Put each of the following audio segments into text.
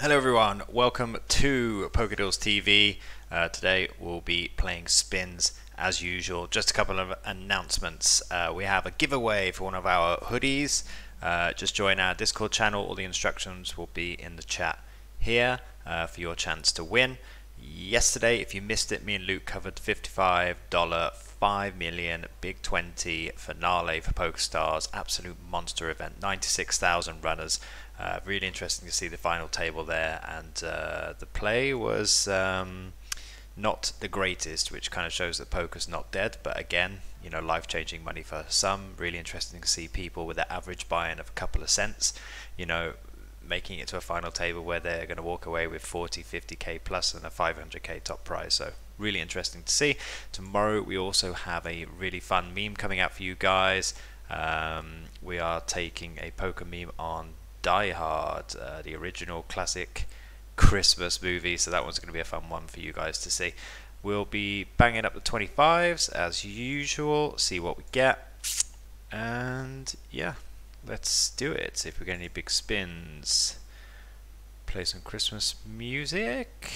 Hello everyone, welcome to PokerDeals TV. Today we'll be playing spins as usual. Just a couple of announcements. We have a giveaway for one of our hoodies. Just join our Discord channel. All the instructions will be in the chat here for your chance to win. Yesterday, if you missed it, me and Luke covered $55 5 million Big 20 finale for PokerStars. Absolute monster event, 96,000 runners. Really interesting to see the final table there, and the play was not the greatest, which kind of shows that poker's not dead. But again, you know, life-changing money for some. Really interesting to see people with their average buy-in of a couple of cents, you know, making it to a final table where they're going to walk away with 40, 50k plus and a 500k top prize. So really interesting to see. Tomorrow we also have a really fun meme coming out for you guys. We are taking a poker meme on Die Hard, the original classic Christmas movie, so that one's going to be a fun one for you guys to see. We'll be banging up the 25s as usual, see what we get, and yeah, let's do it. See if we get any big spins. Play some Christmas music.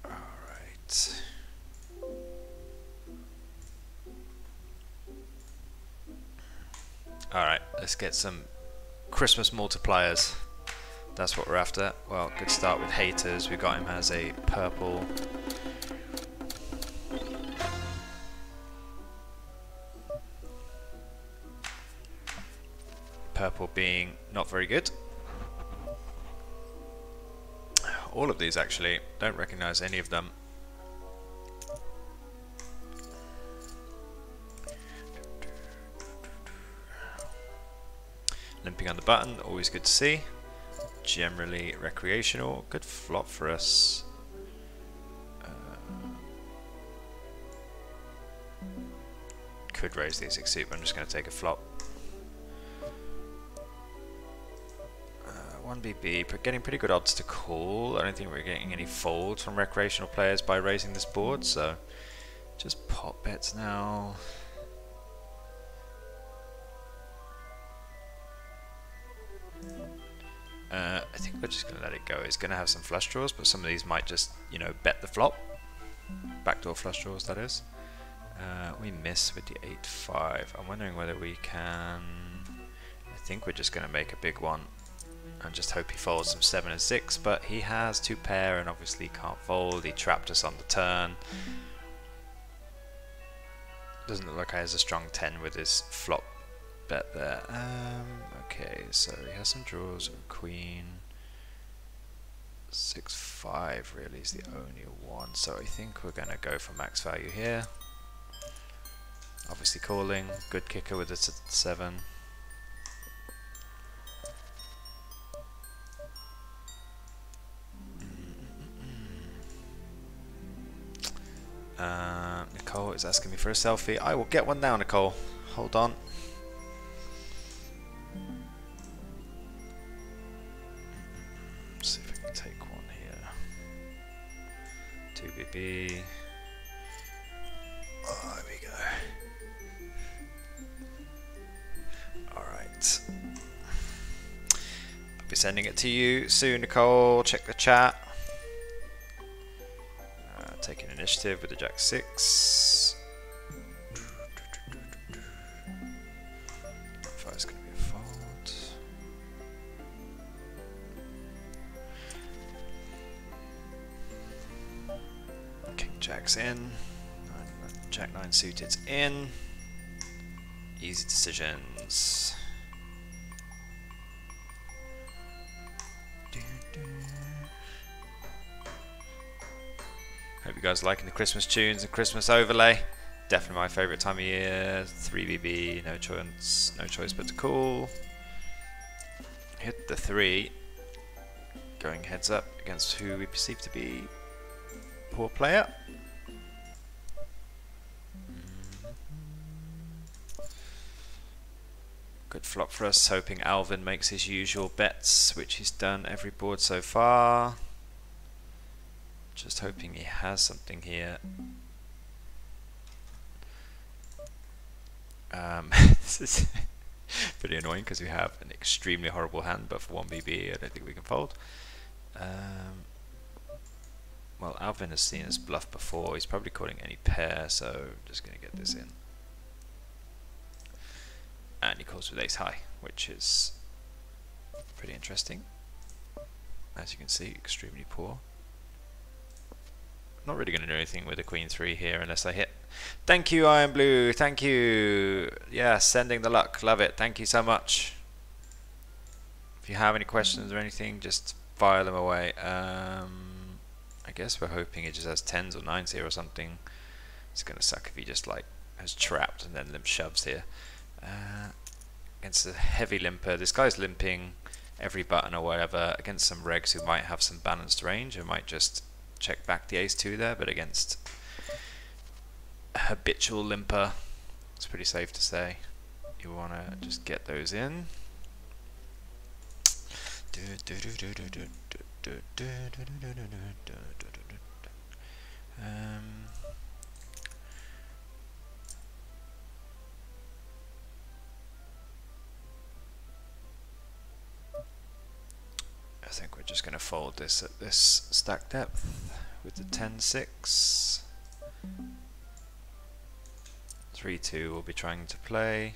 Alright. Alright, let's get some Christmas multipliers. That's what we're after. Well, good start with haters. We got him as a purple. Purple being not very good. All of these actually, don't recognize any of them. Limping on the button, always good to see. Generally recreational, good flop for us. Could raise the 6 suit, but I'm just going to take a flop. 1BB, but getting pretty good odds to call. I don't think we're getting any folds from recreational players by raising this board, so just pot bets now. I think we're just going to let it go. It's going to have some flush draws, but some of these might just, you know, bet the flop. Backdoor flush draws, that is. We miss with the 8-5. I'm wondering whether we can... I think we're just going to make a big one and just hope he folds some 7 and 6, but he has 2 pair and obviously can't fold. He trapped us on the turn. Doesn't look like he has a strong 10 with his flop bet there. Okay, so he has some draws. Queen 6-5 really is the only one, so I think we're gonna go for max value here. Obviously calling, good kicker with a 7. Nicole is asking me for a selfie. I will get one now, Nicole. Hold on. See if I can take one here. 2BB. Oh, there we go. Alright. I'll be sending it to you soon, Nicole. Check the chat. Taking initiative with the Jack 6. Five's going to be a fold. King Jack's in. Jack 9 suited's in. Easy decisions. Hope you guys are liking the Christmas tunes and Christmas overlay. Definitely my favourite time of year. 3BB, no choice but to call. Hit the 3. Going heads up against who we perceive to be poor player. Good flop for us, hoping Alvin makes his usual bets, which he's done every board so far. Just hoping he has something here. This is Pretty annoying because we have an extremely horrible hand, but for 1BB I don't think we can fold. Well, Alvin has seen us bluff before. He's probably calling any pair, so I'm just going to get this in. And he calls with ace high, which is pretty interesting. As you can see, extremely poor. Not really going to do anything with the queen 3 here unless I hit. Thank you, Iron Blue. Thank you. Yeah, sending the luck. Love it. Thank you so much. If you have any questions or anything, just fire them away. I guess we're hoping it just has 10s or 9s here or something. It's going to suck if he just like has trapped and then limp shoves here. Against a heavy limper. This guy's limping every button or whatever. Against some regs who might have some balanced range, who might just check back the ace 2 there, but against a habitual limper, it's pretty safe to say you want to just get those in. I think we're just going to fold this at this stack depth with the 10-6. 3-2 we'll be trying to play.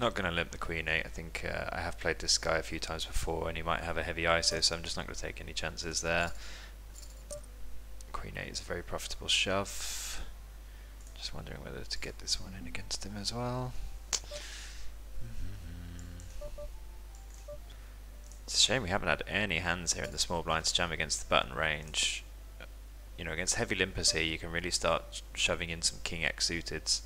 Not going to limp the queen 8. I think I have played this guy a few times before and he might have a heavy ISO, so I'm just not going to take any chances there. Queen 8 is a very profitable shove. Just wondering whether to get this one in against him as well. It's a shame we haven't had any hands here in the small blinds jam against the button range. You know, against heavy limpers here you can really start shoving in some king X suiteds.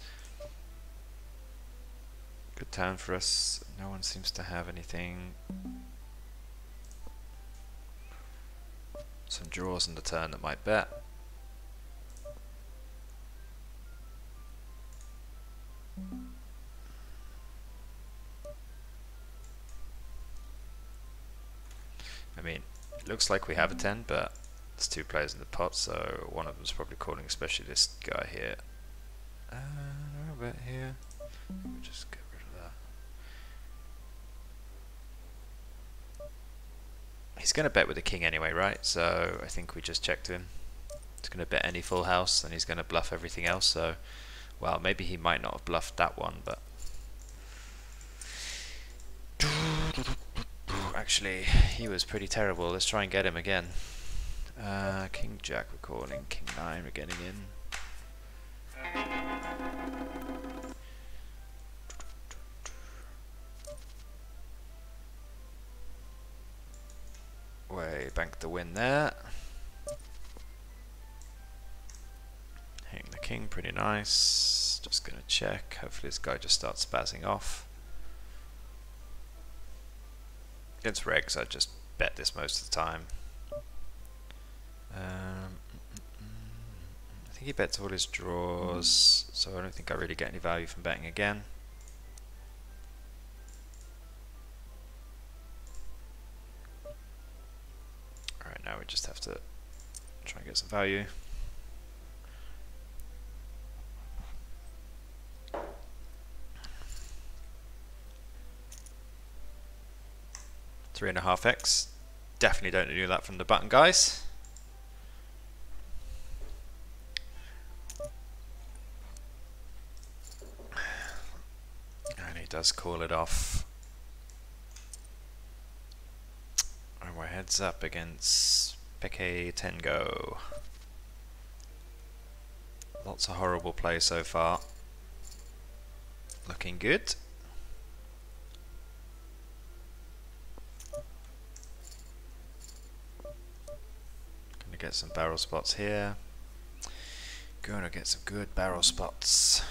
Good turn for us. No one seems to have anything. Some draws on the turn that might bet. I mean, it looks like we have a 10, but there's 2 players in the pot, so one of them's probably calling, especially this guy here. No bet here. We'll just get rid of that. He's going to bet with the king anyway, right? So I think we just checked him. He's going to bet any full house, and he's going to bluff everything else. So, well, maybe he might not have bluffed that one, but actually, he was pretty terrible. Let's try and get him again. King Jack we're calling, King 9 we're getting in. Way bank the win there. Hitting the king, pretty nice. Just gonna check. Hopefully this guy just starts spazzing off. Against regs, I just bet this most of the time. I think he bets all his draws, so I don't think I really get any value from betting again. Alright, now we just have to try and get some value. Three and a half X. Definitely don't do that from the button, guys. And he does call it off. And we're heads up against Peke Tengo. Lots of horrible play so far. Looking good. Gonna get some barrel spots here. Gonna get some good barrel spots.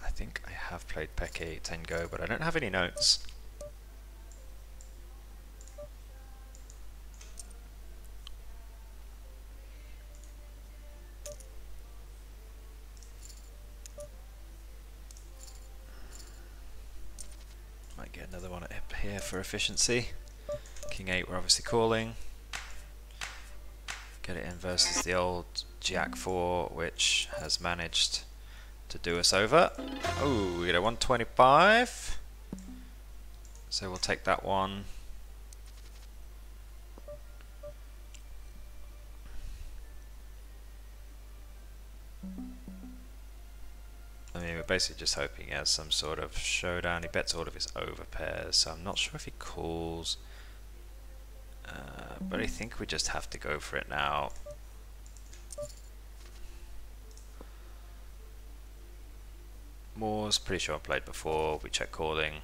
I think I played Peke Tengo, but I don't have any notes. Might get another one up here for efficiency. King 8 we're obviously calling. Get it in versus the old Jack 4, which has managed to do us over. Oh, we get a 125. So we'll take that one. I mean, we're basically just hoping he has some sort of showdown. He bets all of his overpairs, so I'm not sure if he calls. But I think we just have to go for it now. Moore's pretty sure I played before. We check calling.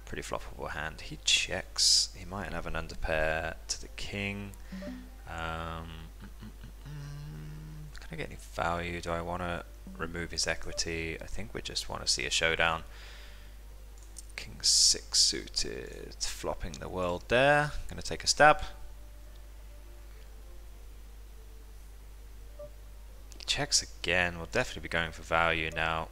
Pretty floppable hand. He checks. He might have an underpair to the king. Can I get any value? Do I want to remove his equity? I think we just want to see a showdown. King 6 suited, flopping the world there. Gonna take a stab. He checks again. We'll definitely be going for value now.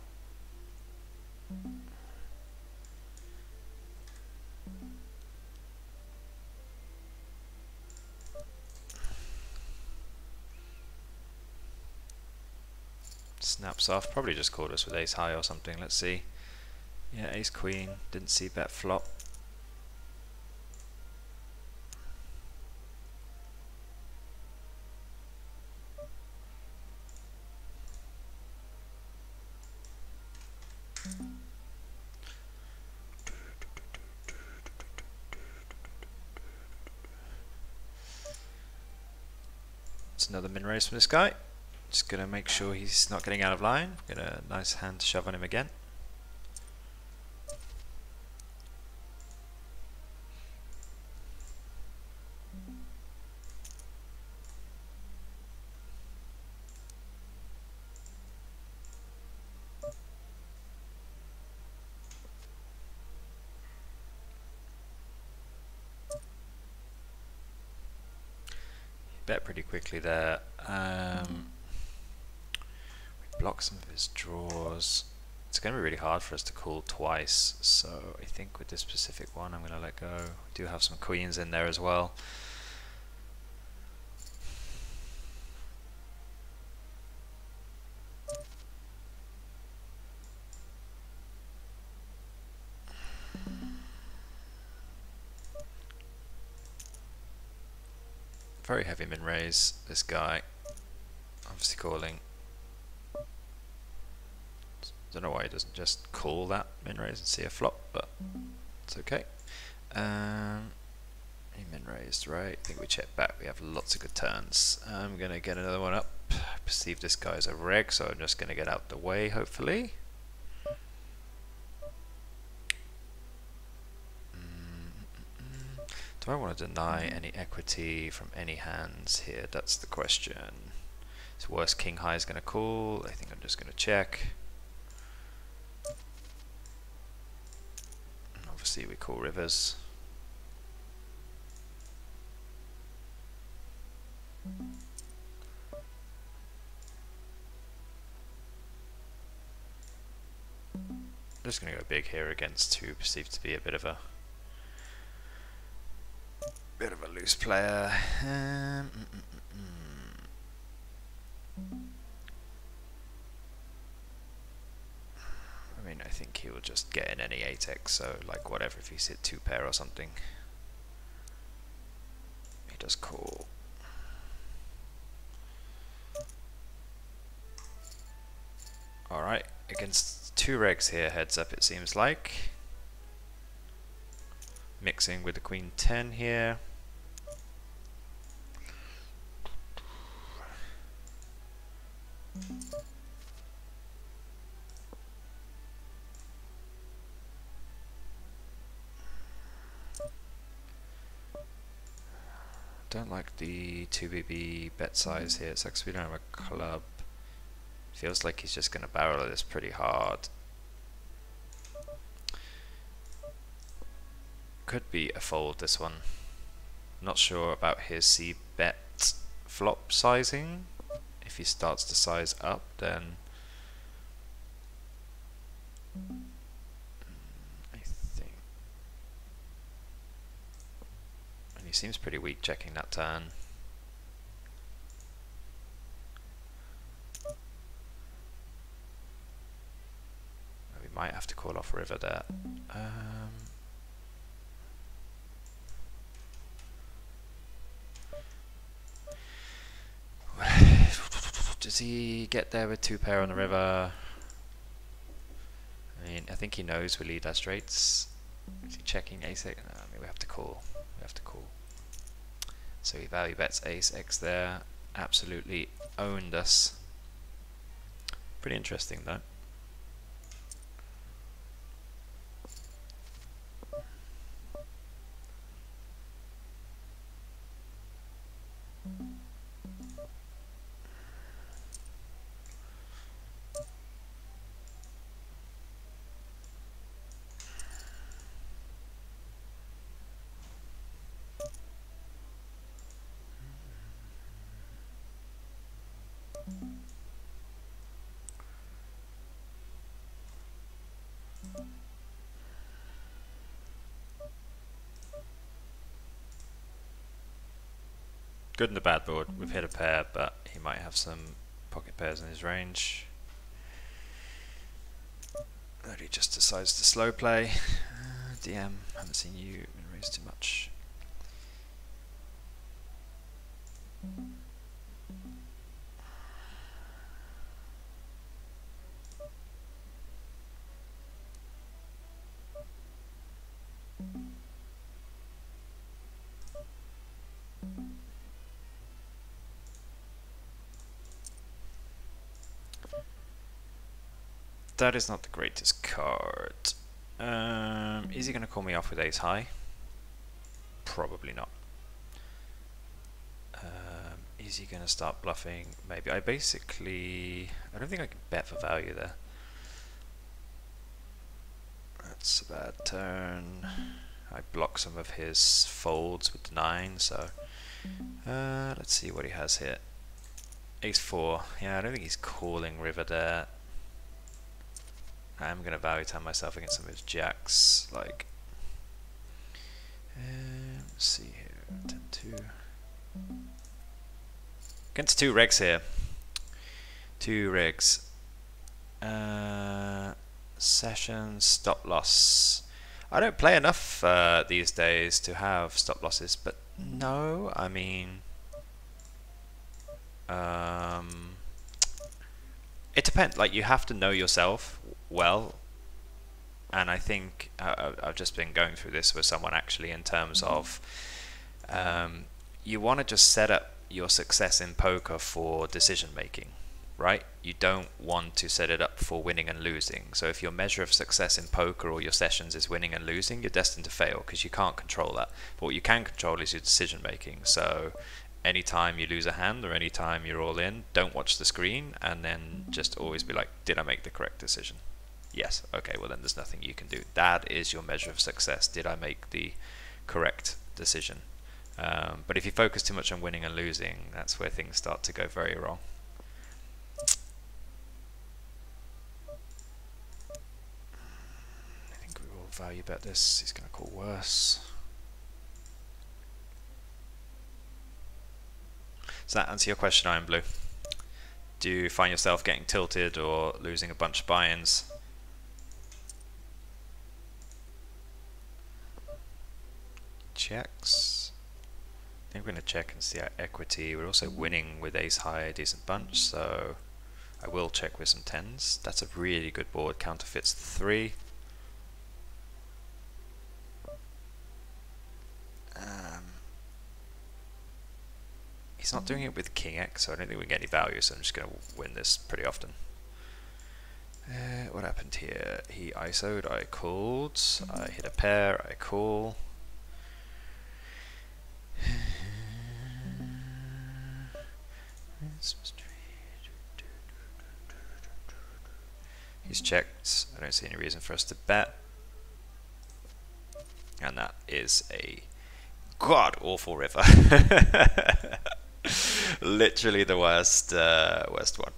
Snaps off. Probably just called us with ace high or something. Let's see. Yeah, ace queen. Didn't see bet flop. It's another min raise from this guy. Just gonna make sure he's not getting out of line. Get a nice hand to shove on him again. Bet pretty quickly there. We block some of his draws. It's going to be really hard for us to call twice, so I think with this specific one I'm going to let go. We do have some queens in there as well. Very heavy min raise, this guy. Obviously calling. Don't know why he doesn't just call that min raise and see a flop, but it's okay. He min raised, right? I think we check back. We have lots of good turns. I'm gonna get another one up. I perceive this guy's a reg, so I'm just gonna get out the way, hopefully. Do I want to deny any equity from any hands here? That's the question. So worst king high is going to call. I think I'm just going to check. And obviously we call rivers. I'm just going to go big here against who perceived to be a bit of a loose player. I mean, I think he will just get in any 8x, so like whatever, if he's hit 2 pair or something. He does call. Alright, against 2 regs here, heads up it seems like. Mixing with the queen 10 here. Don't like the 2BB bet size here. It's actually we don't have a club. Feels like he's just going to barrel this pretty hard. Could be a fold, this one. Not sure about his c-bet flop sizing. If he starts to size up, then I think. And he seems pretty weak checking that turn. We might have to call off river there. Does he get there with 2 pair on the river? I mean, I think he knows we lead our straights. Is he checking ace x? No, I mean, we have to call. We have to call. So he value bets ace x there. Absolutely owned us. Pretty interesting though. Good and a bad board. We've hit a pair, but he might have some pocket pairs in his range. Or he just decides to slow play. DM, haven't seen you raise too much. That is not the greatest card. Is he going to call me off with ace high? Probably not. Is he going to start bluffing? Maybe. I don't think I can bet for value there. That's a bad turn. I block some of his folds with the 9, so let's see what he has here. Ace 4. Yeah, I don't think he's calling river there. I'm gonna value time myself against some of his jacks. Like, let's see here, 10-2. Against 2 regs here. 2 regs. Sessions, stop loss. I don't play enough these days to have stop losses, but no, I mean, it depends. Like, you have to know yourself well, and I think I've just been going through this with someone actually in terms of you want to just set up your success in poker for decision making, right? You don't want to set it up for winning and losing. So if your measure of success in poker or your sessions is winning and losing, you're destined to fail because you can't control that. But what you can control is your decision making. So anytime you lose a hand or anytime you're all in, don't watch the screen and then just always be like, did I make the correct decision? Yes. Okay, well then there's nothing you can do. That is your measure of success. Did I make the correct decision? But if you focus too much on winning and losing, that's where things start to go very wrong. I think we will value bet this. He's going to call worse. Does that answer your question, Iron Blue? Do you find yourself getting tilted or losing a bunch of buy-ins? Checks. I think we're going to check and see our equity. We're also winning with ace high, a decent bunch, so I will check with some 10s. That's a really good board. Counterfeits 3. He's not doing it with king x, so I don't think we get any value, so I'm just going to win this pretty often. What happened here? He ISO'd, I called. I hit a pair, I call. He's checked. I don't see any reason for us to bet. And that is a god-awful river. Literally the worst one.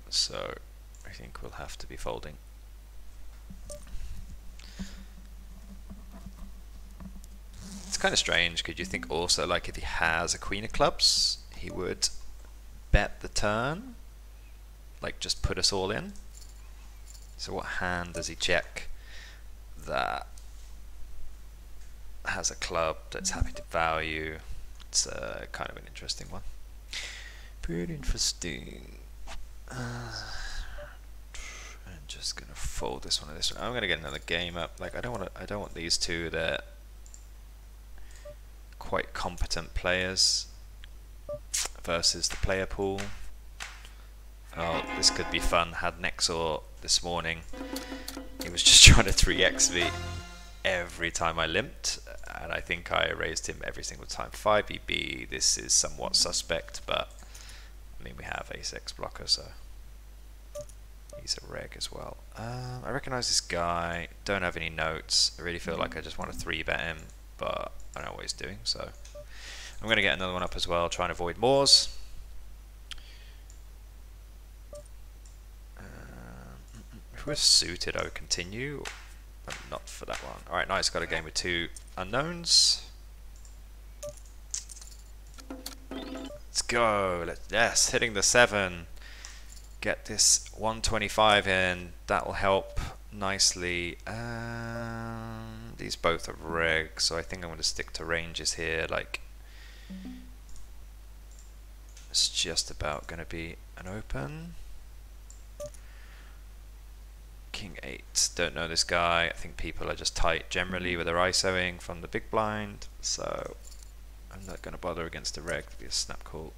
So I think we'll have to be folding. It's kind of strange because you think also like if he has a queen of clubs, he would bet the turn, like just put us all in. So what hand does he check that has a club that's happy to value? It's kind of an interesting one. Pretty interesting. I'm just gonna fold this one and this one. I'm gonna get another game up. Like I don't want these two. They're quite competent players versus the player pool. Oh, this could be fun. Had Nexor this morning. He was just trying to 3x me every time I limped, and I think I raised him every single time. 5 EB. This is somewhat suspect, but I mean we have ace-x blocker, so he's a reg as well. I recognize this guy. Don't have any notes. I really feel like I just want to 3-bet him, but I know what he's doing, so I'm going to get another one up as well, try and avoid Moors. If we're suited, I would continue, but not for that one. Alright, nice, got a game with 2 unknowns. Let's go. Yes, hitting the 7. Get this 125 in. That will help nicely. These both are reg, so I think I'm going to stick to ranges here. Like, it's just about going to be an open. King 8. Don't know this guy. I think people are just tight generally with their ISOing from the big blind, so I'm not going to bother against the reg. It'll be a snap call.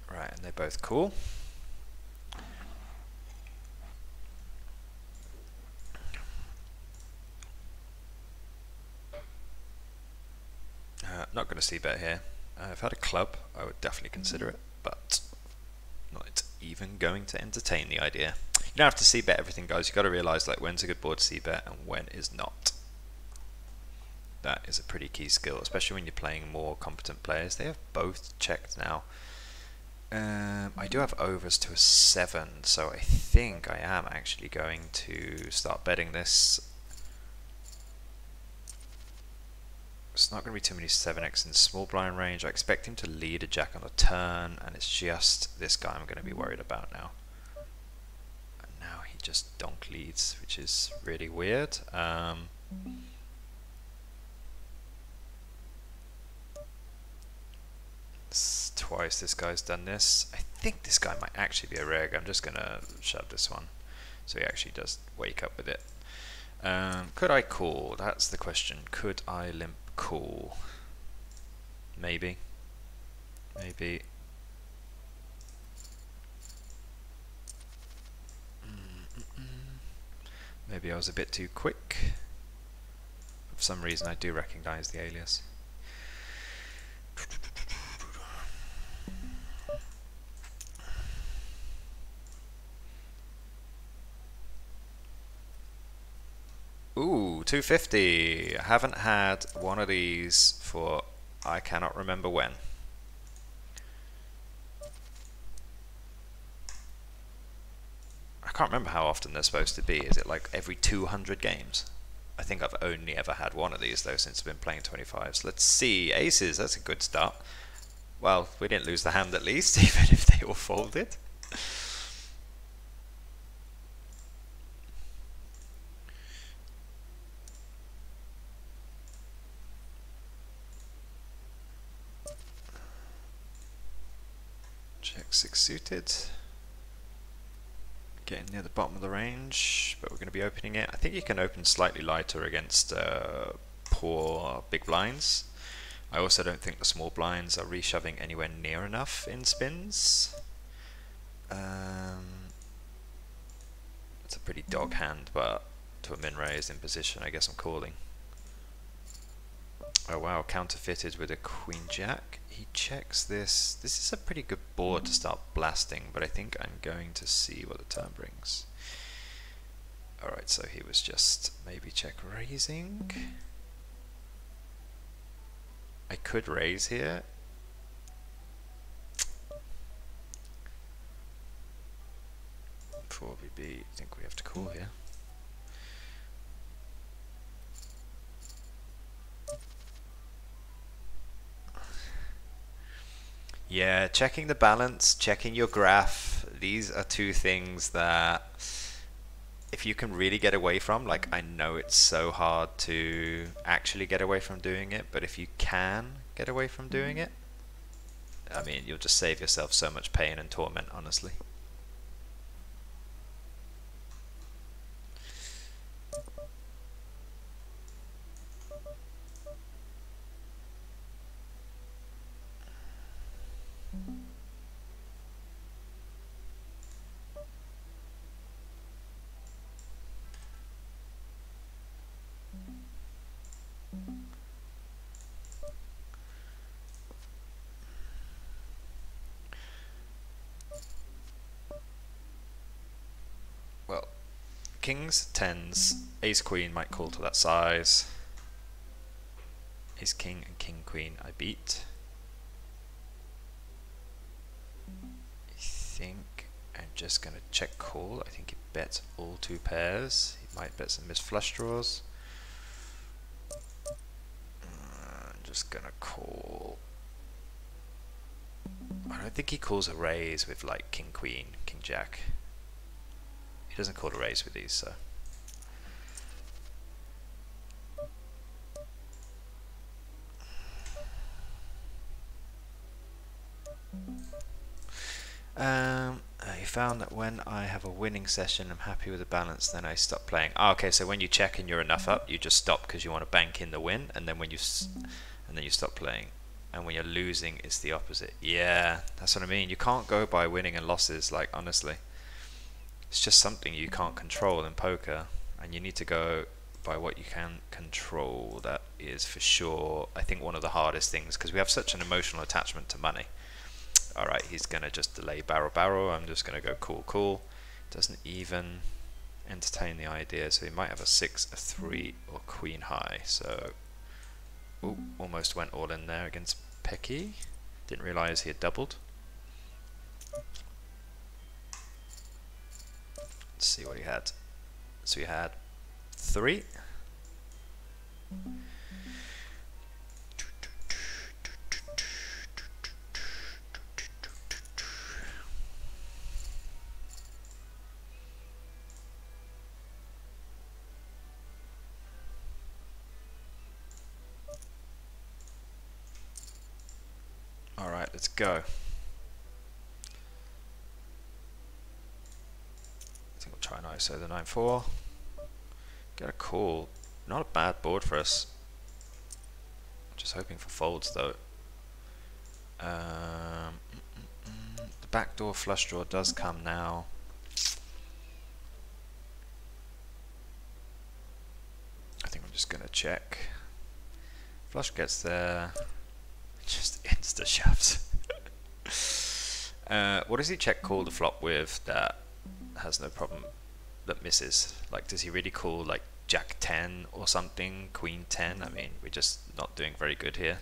Right, and they're both cool. Not going to see bet here. If I had a club, I would definitely consider it, but not even going to entertain the idea. You don't have to see bet everything, guys. You've got to realise like when's a good board to see bet and when is not. That is a pretty key skill, especially when you're playing more competent players. They have both checked now. I do have overs to a 7, so I think I am actually going to start betting this. It's not going to be too many 7x in small blind range. I expect him to lead a jack on a turn, and it's just this guy I'm going to be worried about now. And now he just donk leads, which is really weird. Twice this guy's done this. I think this guy might actually be a reg. I'm just going to shove this one so he actually does wake up with it. Could I call? That's the question. Could I limp call? Maybe. Maybe. Maybe I was a bit too quick. For some reason I do recognize the alias. Ooh, 250. I haven't had one of these for I cannot remember when. I can't remember how often they're supposed to be. Is it like every 200 games? I think I've only ever had one of these though since I've been playing 25s. Let's see. Aces, that's a good start. Well, we didn't lose the hand at least, even if they all folded. Check 6 suited. Getting near the bottom of the range, but we're going to be opening it. I think you can open slightly lighter against poor big blinds. I also don't think the small blinds are reshoving anywhere near enough in spins. It's a pretty dog hand, but to a min raise in position, I guess I'm calling. Oh wow, counterfeited with a queen jack. He checks this. This is a pretty good board to start blasting, but I think I'm going to see what the turn brings. Alright, so he was just maybe check raising. I could raise here. Before we I think we have to call here. Yeah, checking the balance, checking your graph, these are two things that if you can really get away from, like I know it's so hard to actually get away from doing it, but if you can get away from doing it, I mean, you'll just save yourself so much pain and torment, honestly. Well, kings, tens, ace queen might call to that size. Ace king and king queen I beat. I think I'm just gonna check call. I think he bets all two pairs. He might bet some missed flush draws. I'm just gonna call. I don't think he calls a raise with like king queen, king jack. He doesn't call a raise with these, so. He found that when I have a winning session, I'm happy with the balance, then I stop playing. Oh, okay, so when you check and you're enough up, you just stop because you want to bank in the win, and then when you stop playing. And when you're losing, it's the opposite. Yeah, that's what I mean. You can't go by winning and losses, like, honestly. It's just something you can't control in poker, and you need to go by what you can control. That is for sure, I think, one of the hardest things, because we have such an emotional attachment to money. Alright, he's going to just delay barrel. I'm just going to go cool. Doesn't even entertain the idea, so he might have a 6, a 3, or queen high. So, ooh, almost went all in there against Pecky. Didn't realize he had doubled. Let's see what he had. So he had 3. Alright, let's go. I think we'll try an ISO the 9-4. Get a call. Not a bad board for us. Just hoping for folds though. The backdoor flush draw does come now. I think I'm just going to check. Flush gets there. Just insta shoves. What does he check call the flop with that has no problem, that misses? Like, does he really call like Jack 10 or something, Queen 10? I mean, we're just not doing very good here.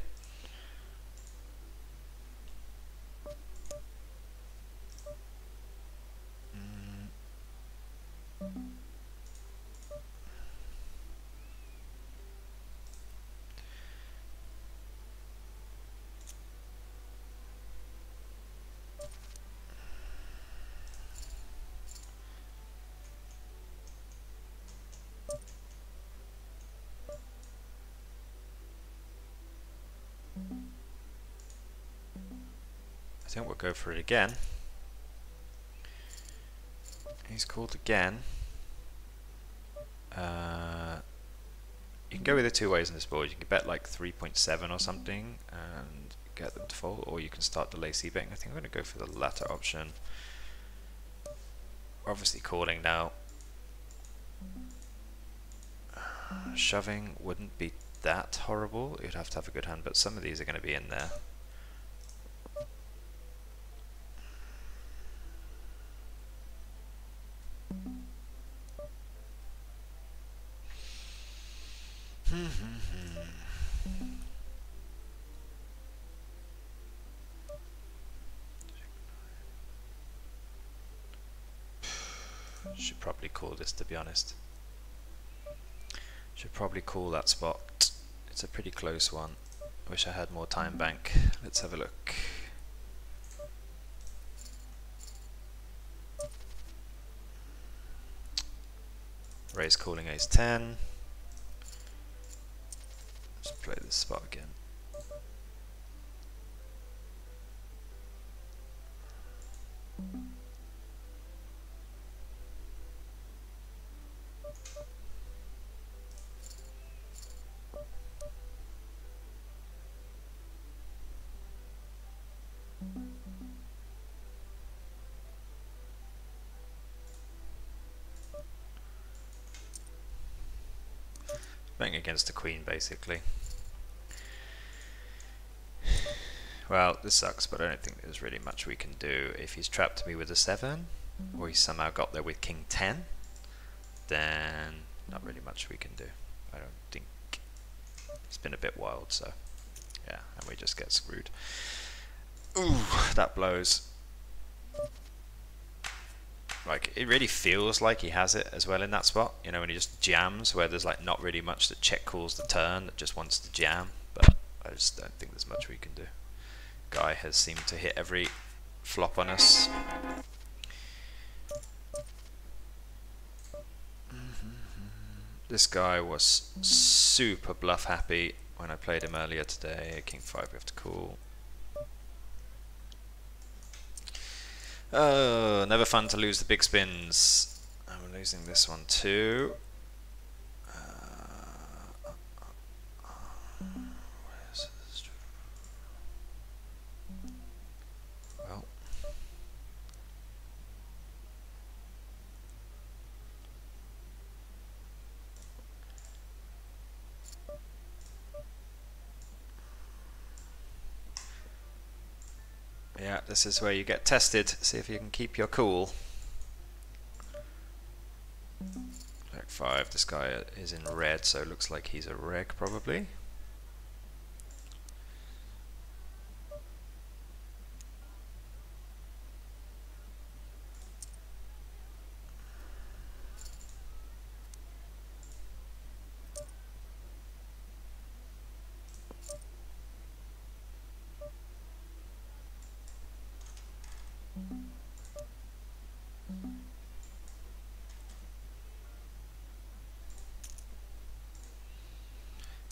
I think we'll go for it again. He's called again. You can go either two ways on this board. You can bet like 3.7 or something and get them to fold, or you can start delay c-betting. I think I'm going to go for the latter option. We're obviously calling now. Shoving wouldn't be that horrible. You'd have to have a good hand, but some of these are going to be in there. Should probably call this, to be honest. Should probably call that spot. It's a pretty close one. I wish I had more time bank. Let's have a look. Raise calling ace 10. Let's play this spot again. Playing against the queen, basically. Well, this sucks, but I don't think there's really much we can do. If he's trapped me with a 7, or he somehow got there with king 10, then not really much we can do. I don't think. It's been a bit wild, so yeah, and we just get screwed. Ooh, that blows. Like, it really feels like he has it as well in that spot, you know, when he just jams, where there's like not really much that check calls the turn, that just wants to jam, but I just don't think there's much we can do. Guy has seemed to hit every flop on us. This guy was super bluff happy when I played him earlier today. King 5, we have to call. Oh, never fun to lose the big spins. I'm losing this one too. Well, yeah, this is where you get tested. See if you can keep your cool. Jack 5, this guy is in red, so it looks like he's a reg probably.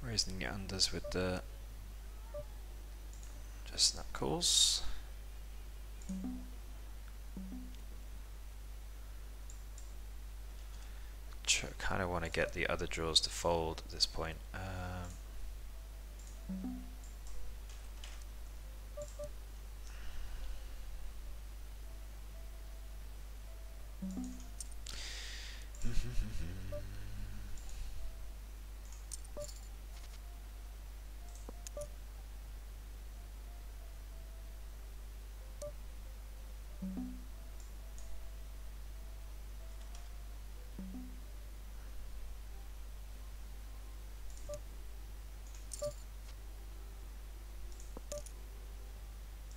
Raising the unders with the just snap calls. Kind of want to get the other draws to fold at this point.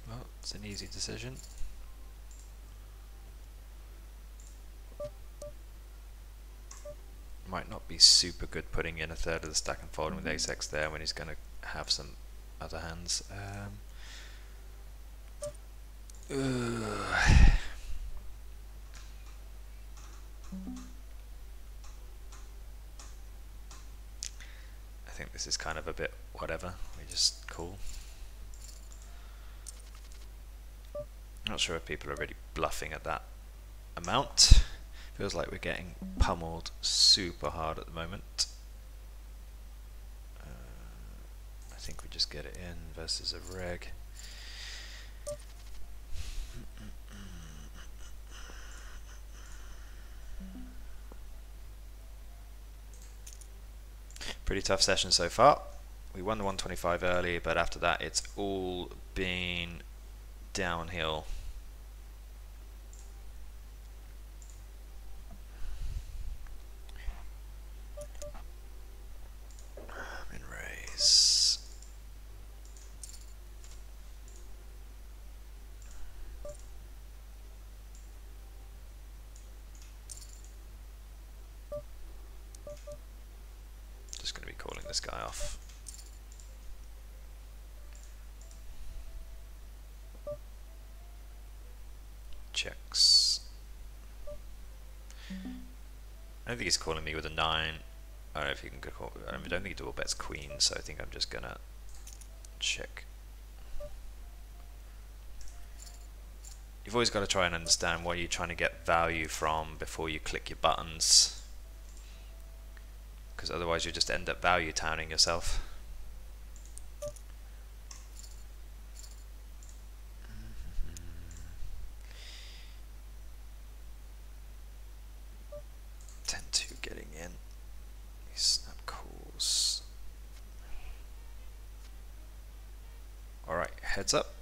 Well, it's an easy decision. Might not be super good putting in a third of the stack and folding with ace-x there when he's going to have some other hands. I think this is kind of a bit whatever. We just call. Not sure if people are really bluffing at that amount. Feels like we're getting pummeled super hard at the moment. I think we just get it in versus a reg. Pretty tough session so far. We won the 125 early, but after that it's all been downhill. Min raise. Just going to be calling this guy off. Checks. I don't think he's calling me with a 9. I don't know if he can call. I don't think he double bets queen, so I think I'm just gonna check. You've always got to try and understand what you're trying to get value from before you click your buttons, because otherwise you just end up value towning yourself. Getting in. These snap calls. Alright, heads up.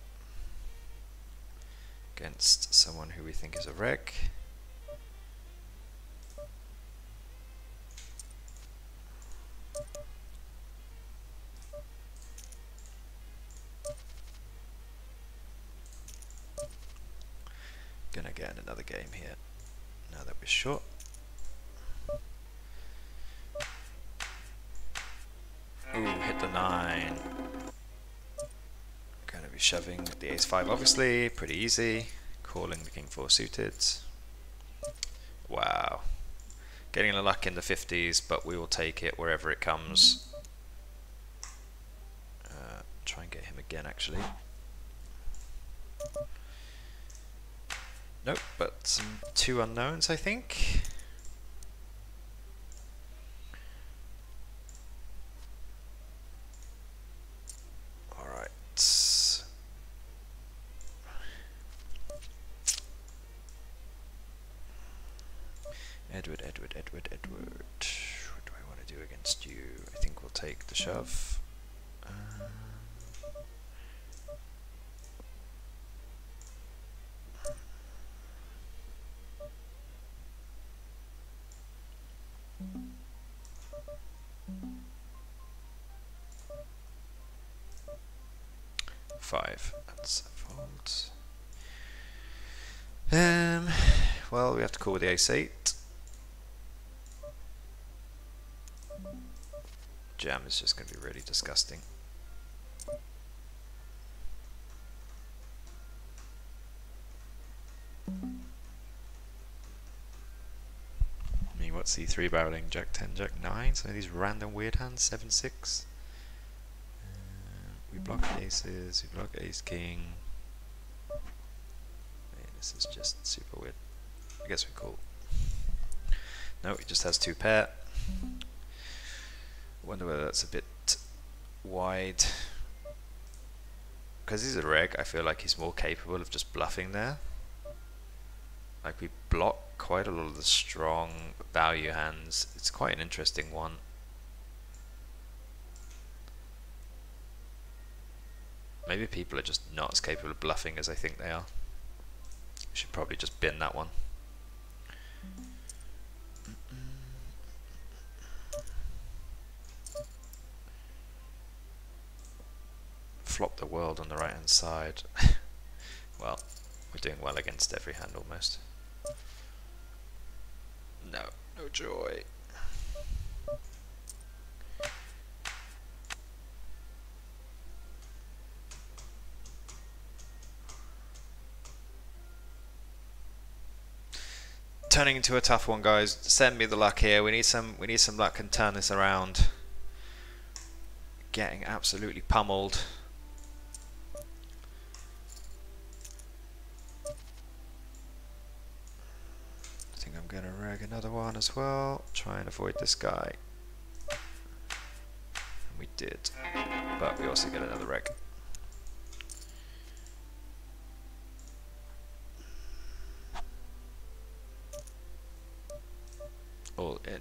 Against someone who we think is a reg. Gonna get in another game here now that we're short. Ooh, hit the 9. Gonna be shoving the ace-5, obviously, pretty easy. Calling the king-4 suited. Wow. Getting a luck in the 50s, but we will take it wherever it comes. Try and get him again, actually. Nope, but some 2 unknowns, I think. Edward. What do I want to do against you? I think we'll take the shove. 5. That's a fold. Well, we have to call with the ace-8. Jam is just going to be really disgusting. I mean, what's he 3-barreling? Jack 10, Jack 9? Some of these random weird hands. 7, 6. We block aces. We block ace king. Man, this is just super weird. I guess we call. No, he just has 2 pair. Wonder whether that's a bit wide. Because he's a reg, I feel like he's more capable of just bluffing there. Like, we block quite a lot of the strong value hands. It's quite an interesting one. Maybe people are just not as capable of bluffing as I think they are. Should probably just bin that one. Flop the world on the right hand side. Well, we're doing well against every hand almost. No joy. Turning into a tough one, guys. Send me the luck here. We need some luck and turn this around. Getting absolutely pummeled. I think I'm gonna reg another one as well. Try and avoid this guy. And we did, but we also get another reg. All in.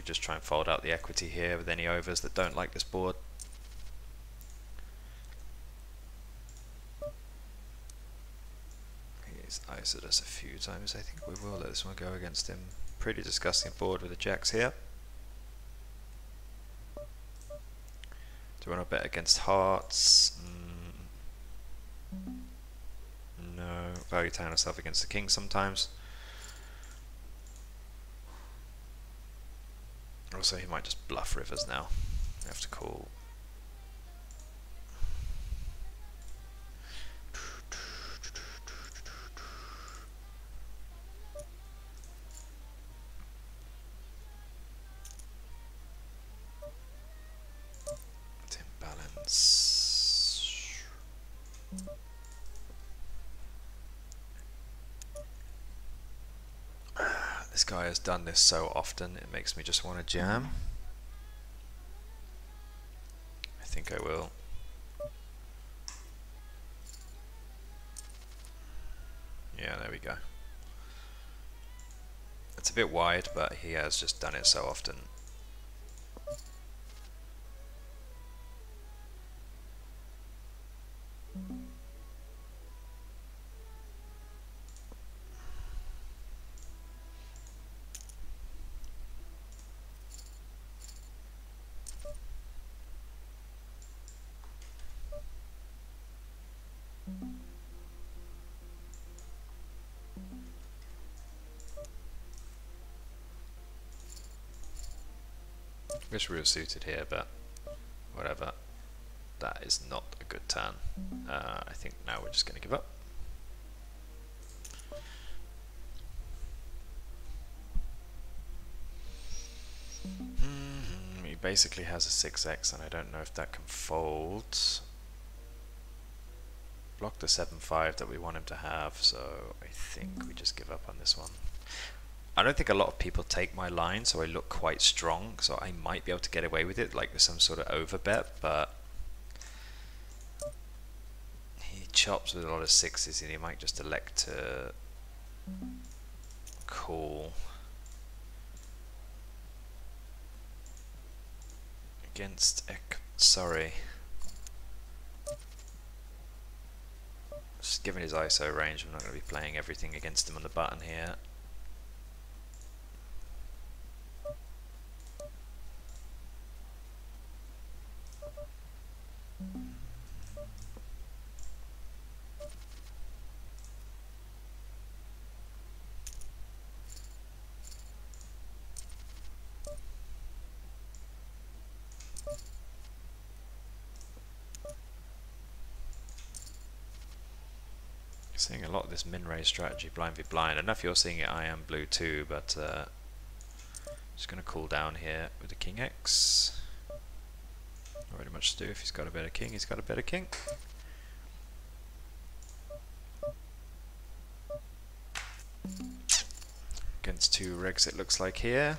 we just try and fold out the equity here with any overs that don't like this board. He's ISO'd us a few times. I think we will let this one go against him. Pretty disgusting board with the jacks here. Do you want to bet against hearts? No. Value tying ourselves against the king sometimes. Also, he might just bluff rivers now. We have to call. It's imbalance. This guy has done this so often, it makes me just want to jam. I think I will. Yeah, there we go. It's a bit wide, but he has just done it so often. Wish we were suited here, but whatever. That is not a good turn. I think now we're just going to give up. He basically has a 6x, and I don't know if that can fold. Block the 7-5 that we want him to have, so I think we just give up on this one. I don't think a lot of people take my line, so I look quite strong, so I might be able to get away with it, like with some sort of overbet, but he chops with a lot of 6s and he might just elect to call. Against sorry. Just given his ISO range, I'm not going to be playing everything against him on the button here. Seeing a lot of this min-raise strategy, blind v blind. I don't know if you're seeing it, I am blue too, but just going to cool down here with the king X. Not really much to do. If he's got a better king, he's got a better king. Against 2 regs it looks like here.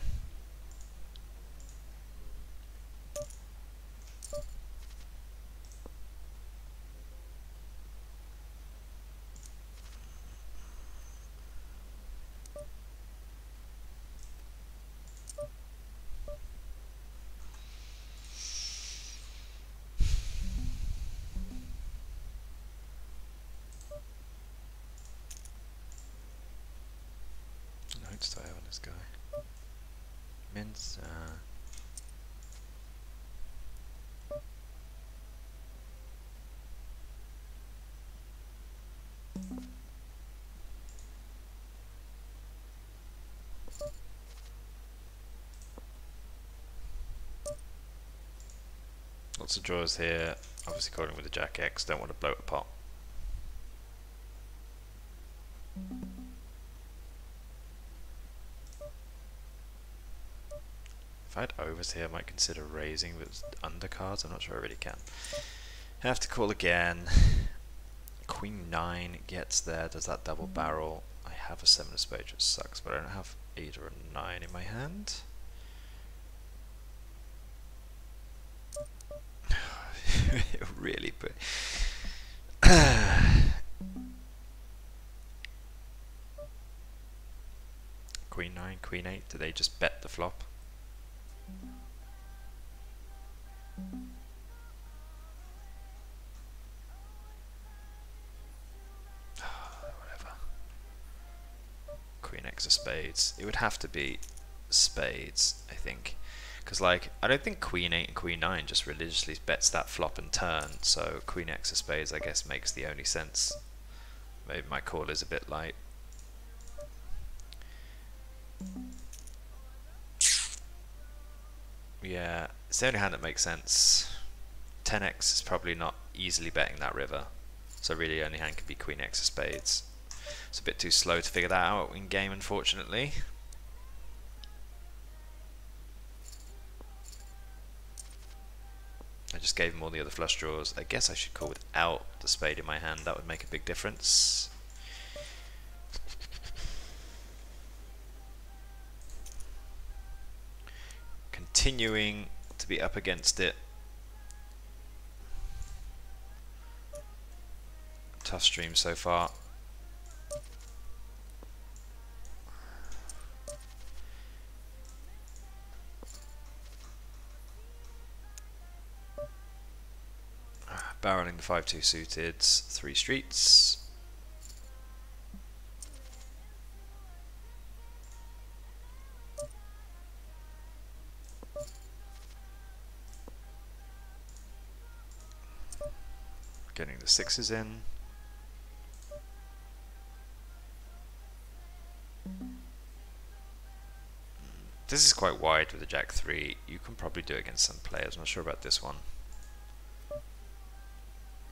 Notes do I have on this guy? Mince. Lots of draws here. Obviously calling with the Jack X. Don't want to blow it apart. If I had overs here, I might consider raising with undercards. I'm not sure I really can. Have to call again. Queen 9 gets there. Does that double barrel? I have a 7 of spades, which sucks, but I don't have 8 or a 9 in my hand. Really, but Queen 9, Queen 8. Do they just bet the flop? of spades. It would have to be spades, I think. Because, like, I don't think Queen 8 and Queen 9 just religiously bets that flop and turn, so Queen X of spades, I guess, makes the only sense. Maybe my call is a bit light. Yeah, it's the only hand that makes sense. 10x is probably not easily betting that river, so really the only hand could be Queen X of spades. It's a bit too slow to figure that out in game, unfortunately. I just gave him all the other flush draws. I guess I should call without the spade in my hand. That would make a big difference. Continuing to be up against it. Tough stream so far. Barreling the 5-2 suited, 3 streets. Getting the 6s in. This is quite wide with the Jack 3. You can probably do it against some players. I'm not sure about this one.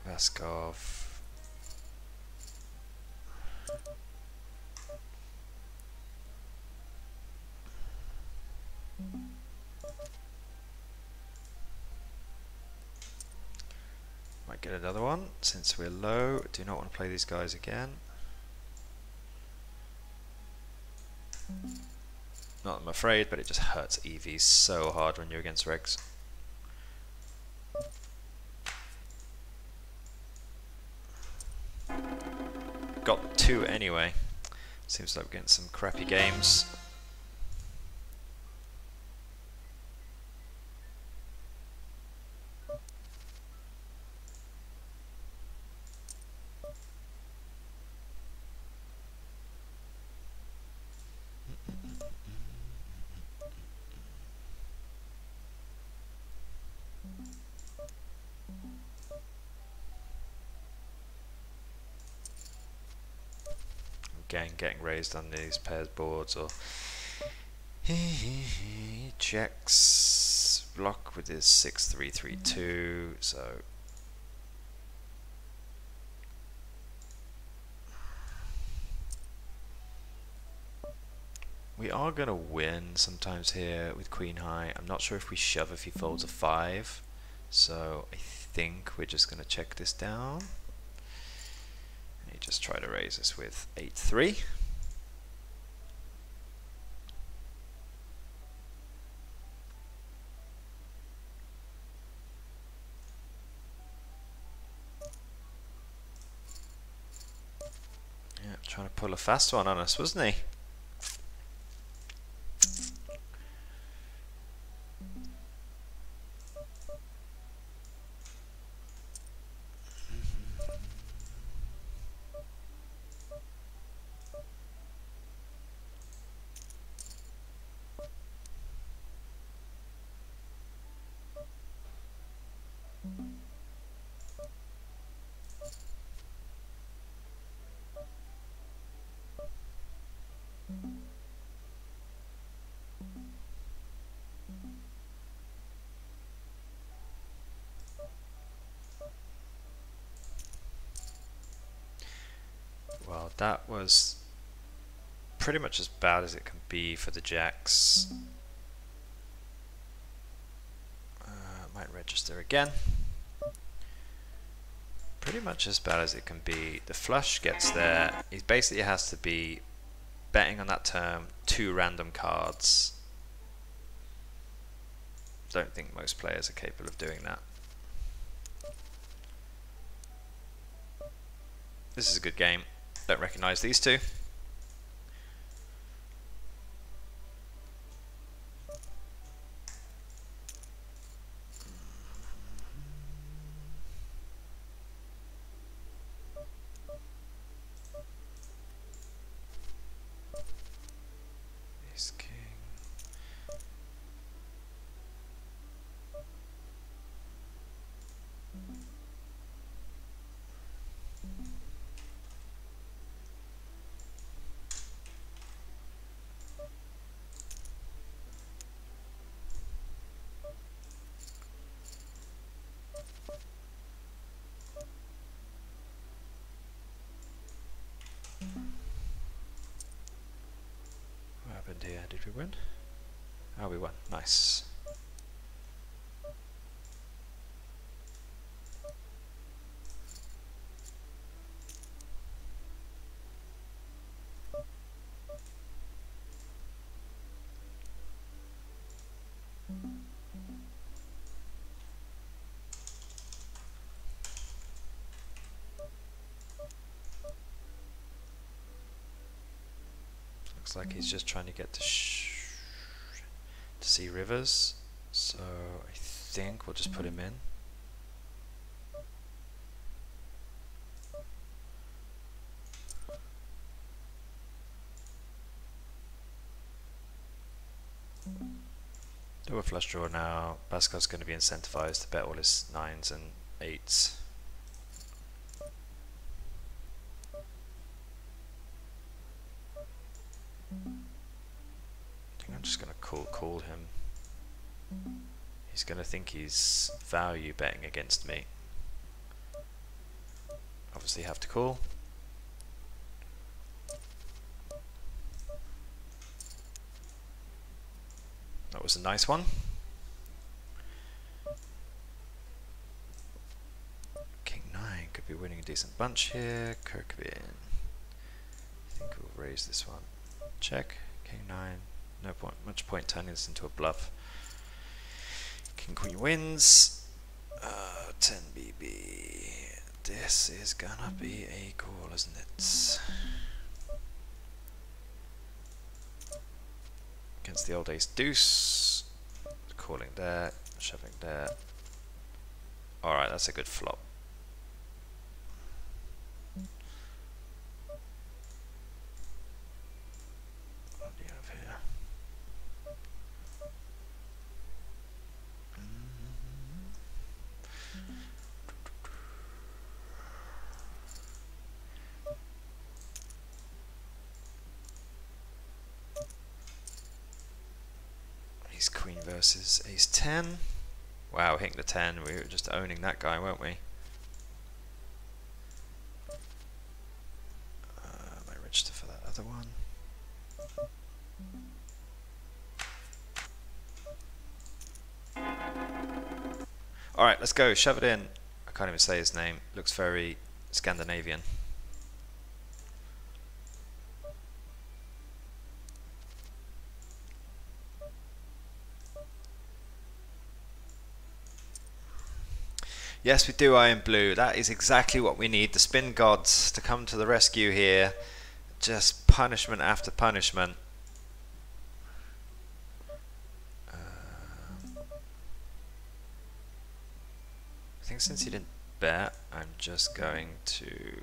Vaskov. Might get another one since we're low. Do not want to play these guys again. Not I'm afraid, but it just hurts EVs so hard when you're against regs. Got 2 anyway. Seems like we're getting some crappy games. Again, getting raised on these pairs boards, or he checks block with his 6-3-3-2. So we are gonna win sometimes here with Queen High. I'm not sure if we shove if he folds a 5, so I think we're just gonna check this down. Just try to raise us with 8-3. Yeah, trying to pull a fast one on us, wasn't he? Well, that was pretty much as bad as it can be for the jacks. Might register again. Pretty much as bad as it can be. The flush gets there. He basically has to be betting on that turn 2 random cards. Don't think most players are capable of doing that. This is a good game. Don't recognise these two. Did we win? Oh, we won. Nice. Looks like he's just trying to get to see rivers, so I think we'll just put him in. Do a flush draw now. Pascal's going to be incentivized to bet all his 9s and 8s. I think I'm just going to call him. He's going to think he's value betting against me. Obviously have to call. That was a nice one. King 9 could be winning a decent bunch here. Kirkby in. I think we'll raise this one. Check. King 9. No point. Much point turning this into a bluff. King Queen wins. 10 BB. This is gonna be a call, isn't it? Against the old ace deuce. Calling there. Shoving there. Alright, that's a good flop. What do you have here? Ace Queen versus Ace 10. Wow, hitting the 10. We were just owning that guy, weren't we? Am I register for that other one? Alright, let's go. Shove it in. I can't even say his name. Looks very Scandinavian. Yes, we do Iron Blue. That is exactly what we need. The spin gods to come to the rescue here. Just punishment after punishment. I think since he didn't bet, I'm just going to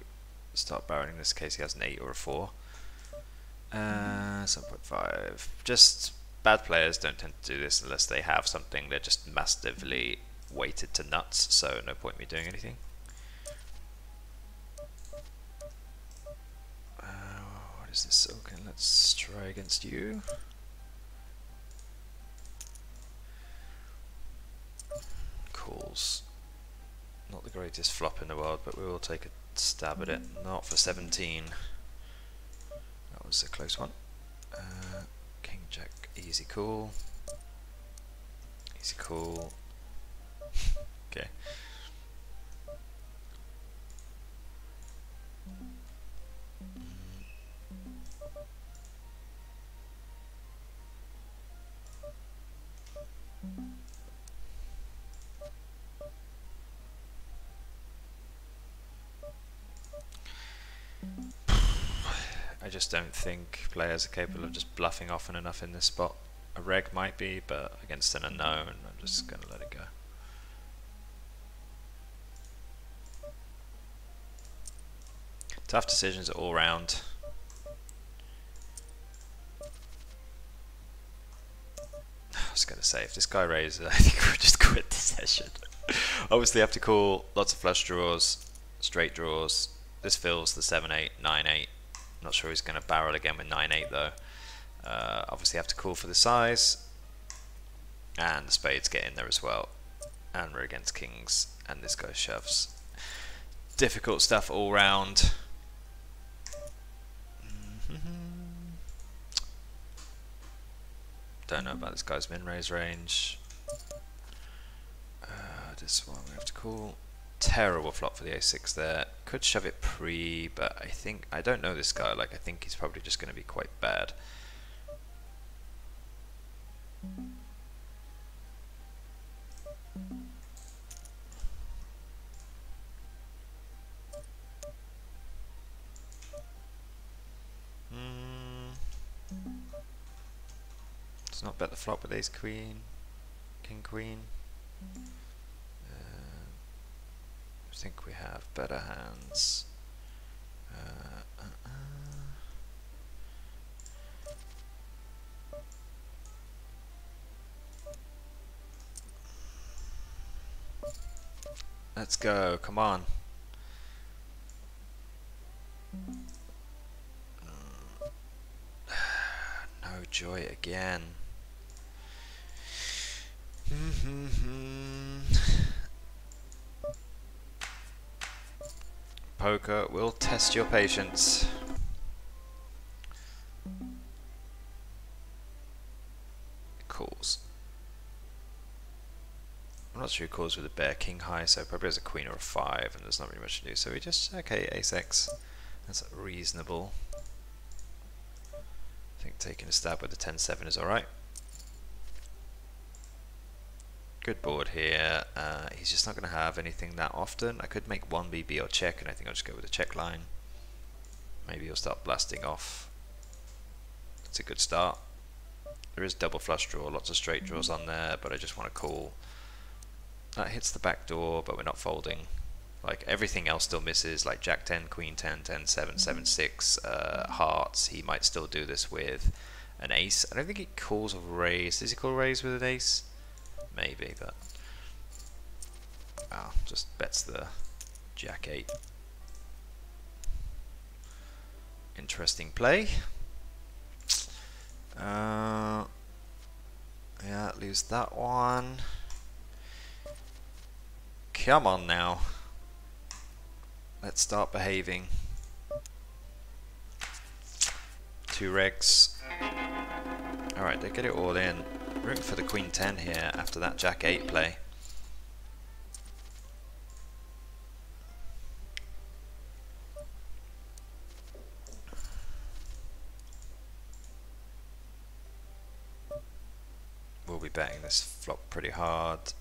start barreling. In this case, he has an 8 or a 4. 7.5. Just bad players don't tend to do this unless they have something. They're just massively weighted to nuts, so no point me doing anything. What is this? Okay, let's try against you. Calls. Not the greatest flop in the world, but we will take a stab at it. Not for 17. That was a close one. King Jack, easy call. Easy call. Okay. I just don't think players are capable of just bluffing often enough in this spot. A reg might be, but against an unknown, I'm just going to let it go. Tough decisions all round. I was going to say, if this guy raises, I think we'll just quit the session. Obviously, have to call lots of flush draws, straight draws. This fills the 7-8, 9-8. Not sure he's going to barrel again with 9-8 though. Obviously, have to call for the size, and the spades get in there as well. And we're against kings, and this guy shoves. Difficult stuff all round. Don't know about this guy's min-raise range. This one we have to call. Terrible flop for the a6 there. Could shove it pre, but I don't know this guy. Like, I think he's probably just going to be quite bad. Let's not bet the flop with ace queen, king queen. I think we have better hands. Let's go, come on. No joy again. Poker will test your patience. Calls. I'm not sure he calls with a bear king high, so probably has a queen or a 5, and there's not really much to do. So we just, okay, ace x. That's reasonable. I think taking a stab with the 10-7 is alright. Good board here. He's just not going to have anything that often. I could make 1 BB or check, and I think I'll just go with the check line. Maybe he'll start blasting off. That's a good start. There is double flush draw, lots of straight draws on there, but I just want to call. That hits the back door, but we're not folding. Like, everything else still misses, like Jack 10, Queen 10, 10, 7, 7, 6, hearts. He might still do this with an ace. I don't think he calls a raise. Does he call raise with an ace? Maybe, but just bets the Jack 8. Interesting play. Yeah, lose that one. Come on now. Let's start behaving. 2 regs. Alright, they get it all in. Room for the Queen 10 here after that Jack 8 play. We'll be betting this flop pretty hard.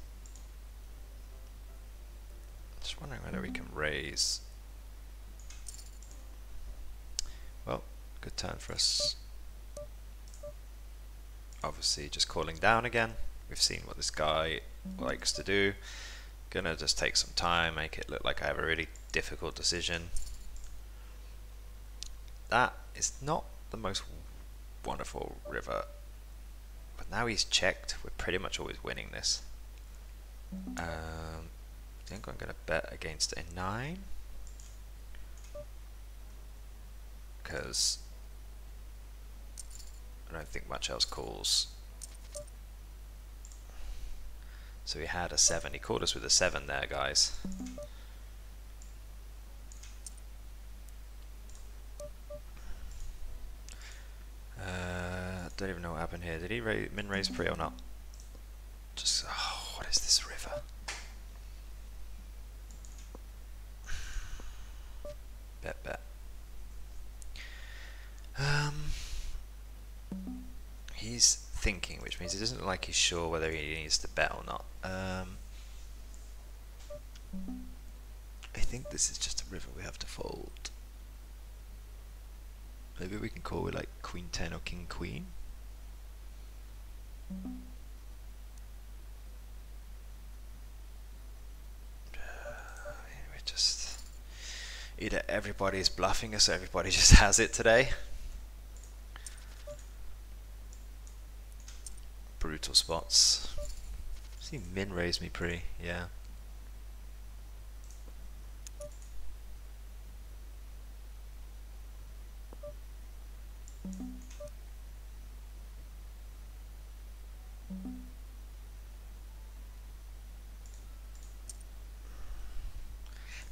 Just wondering whether we can raise. Well, good turn for us. Obviously just calling down again. We've seen what this guy likes to do. Gonna just take some time, make it look like I have a really difficult decision. That is not the most wonderful river. But now he's checked, we're pretty much always winning this. I think I'm gonna bet against a 9. Because I don't think much else calls. So he had a 7. He called us with a 7 there, guys. Don't even know what happened here. Did he min raise pre or not? Just, oh, what is this river? Bet. He's thinking, which means it doesn't look like he's sure whether he needs to bet or not. I think this is just a river we have to fold. Maybe we can call with like Queen 10 or King Queen. We're just either everybody's bluffing us or everybody just has it today. Brutal spots. See, min raised me pre, yeah.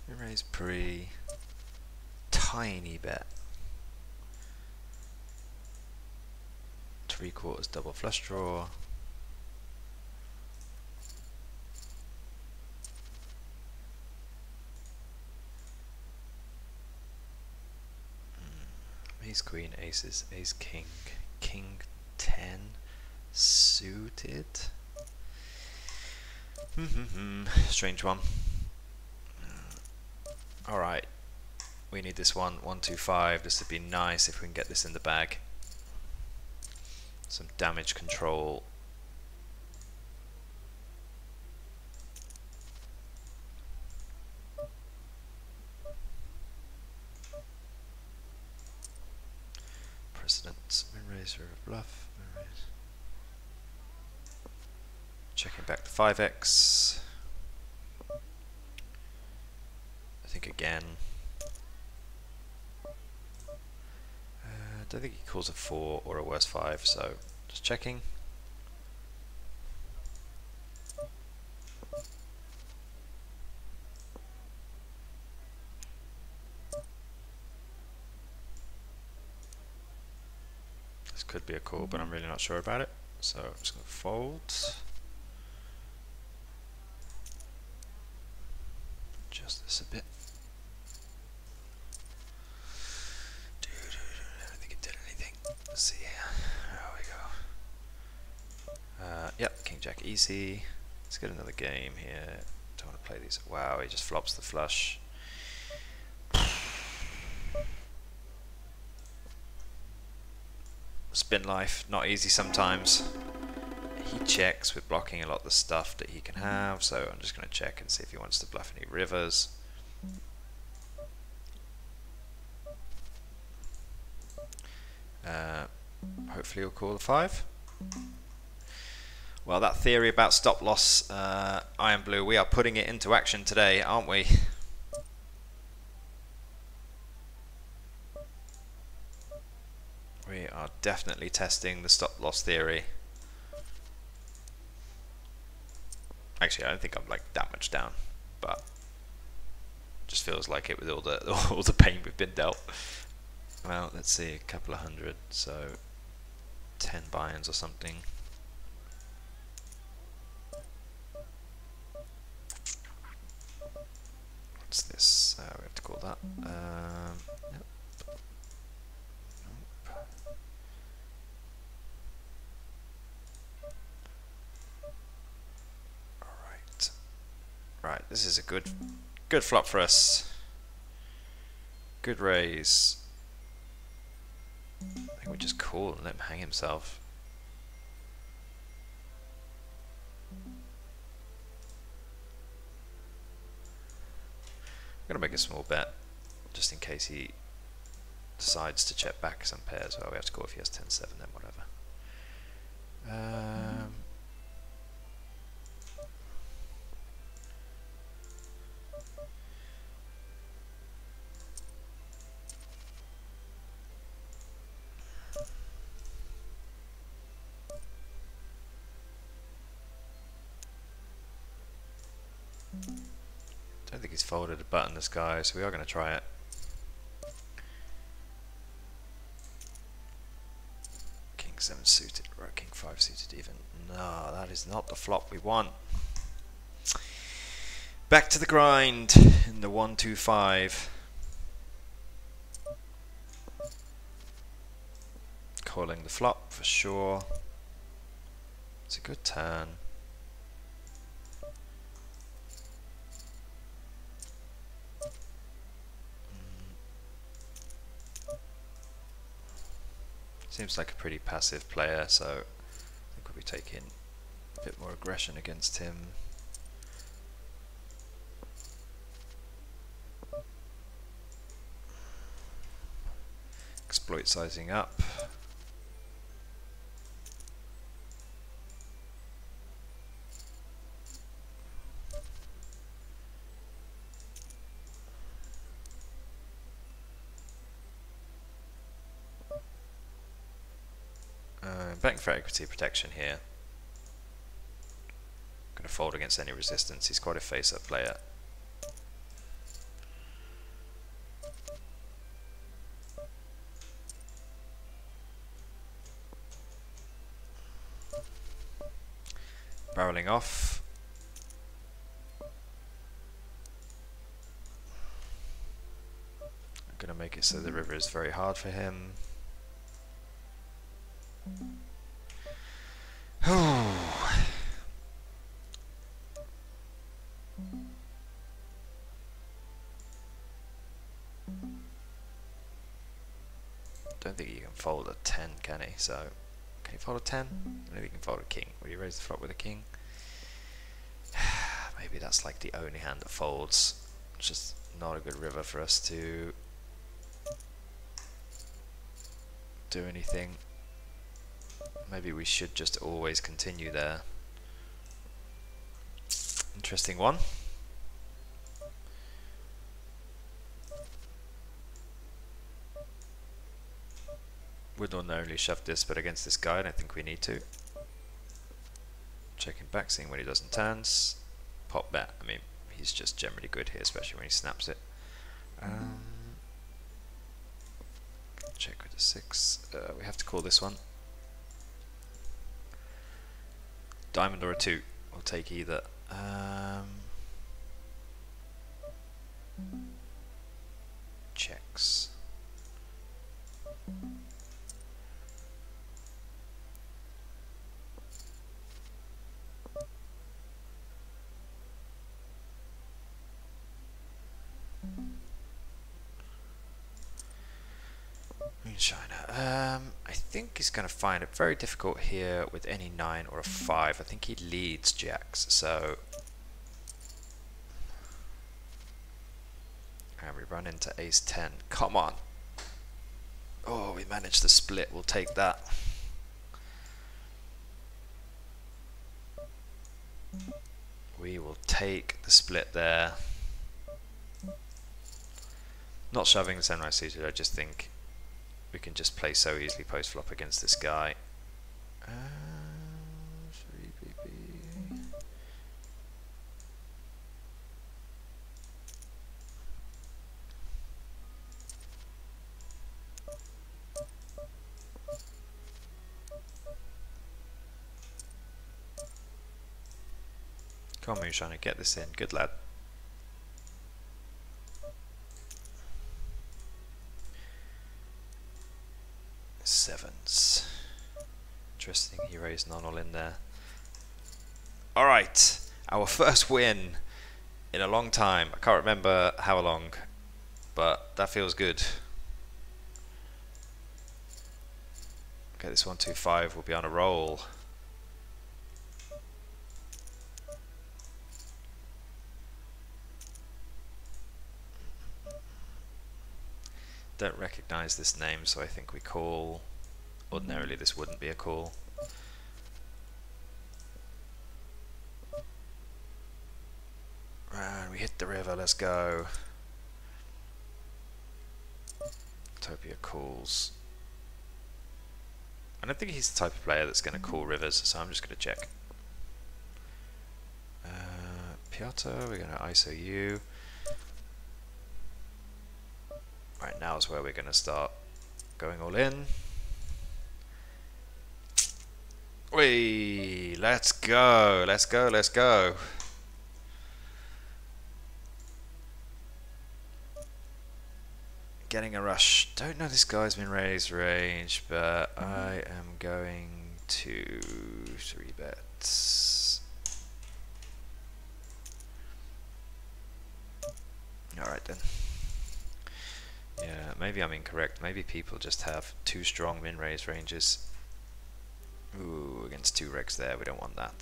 Min raised pre. Tiny bet. 3/4 double flush draw. Ace queen, aces, ace king, king 10 suited. Strange one. Alright, we need this one, 125. This would be nice if we can get this in the bag. Some damage control. Precedent, min raise, river bluff, min raise. Checking back to 5x. I think again. I don't think he calls a 4 or a worse 5, so just checking. This could be a call, but I'm really not sure about it, so I'm just going to fold. Adjust this a bit. I don't think it did anything. Let's see. There we go. Yep, King Jack easy. Let's get another game here. Don't want to play these. Wow, he just flops the flush. Spin life, not easy sometimes. He checks with blocking a lot of the stuff that he can have, so I'm just going to check and see if he wants to bluff any rivers. Hopefully he'll call the 5. Well, that theory about stop loss, Iron Blue, we are putting it into action today, aren't we? We are definitely testing the stop loss theory. Actually, I don't think I'm like that much down, but it just feels like it with all the pain we've been dealt. Well, let's see, a couple of hundred, so 10 buy-ins or something. What's this? We have to call that. Yep. Alright. Right, this is a good flop for us. Good raise. I think we just call and let him hang himself. I'm going to make a small bet just in case he decides to check back some pairs. Well, we have to call if he has 10-7, then whatever. I don't think he's folded a button, this guy, so we are going to try it. King 7 suited, or King 5 suited even. No, that is not the flop we want. Back to the grind in the 1-2-5. Calling the flop for sure. It's a good turn. Seems like a pretty passive player, so I think we'll be taking a bit more aggression against him. Exploit sizing up. Betting for equity protection here. Going to fold against any resistance. He's quite a face-up player. Barreling off. I'm going to make it so the river is very hard for him. Don't think he can fold a 10, can he? So, can he fold a 10? Maybe he can fold a king. Will he raise the flop with a king? Maybe that's like the only hand that folds. It's just not a good river for us to do anything. Maybe we should just always continue there. Interesting one. Would ordinarily shove this, but against this guy I don't think we need to. Checking back, seeing when he doesn't turns. Pop bet. I mean, he's just generally good here, especially when he snaps it. Check with the 6. We have to call this one. Diamond or a 2. We'll take either. Checks. Moonshiner. I think he's going to find it very difficult here with any 9 or a 5. I think he leads jacks, so... And we run into ace 10. Come on! Oh, we managed the split. We'll take that. We will take the split there. Not shoving the sunrise suited, I just think we can just play so easily post flop against this guy. 3BB. Come on, Moonshiner, get this in. Good lad. Sevens. Interesting, he raised none all in there. Alright, our first win in a long time. I can't remember how long, but that feels good. Okay, this 1-2-5 will be on a roll. Don't recognize this name, so I think we call. Ordinarily this wouldn't be a call. And we hit the river, let's go. Utopia calls. I don't think he's the type of player that's going to call rivers, so I'm just going to check. Piotr, we're going to ISO you. Right, now is where we're going to start going all in. Whee! Let's go! Let's go! Let's go! Getting a rush. Don't know this guy's been raised range, but I am going to 3 bets. Alright then. Yeah, maybe I'm incorrect. Maybe people just have 2 strong min-raise ranges. Ooh, against 2 regs there, we don't want that.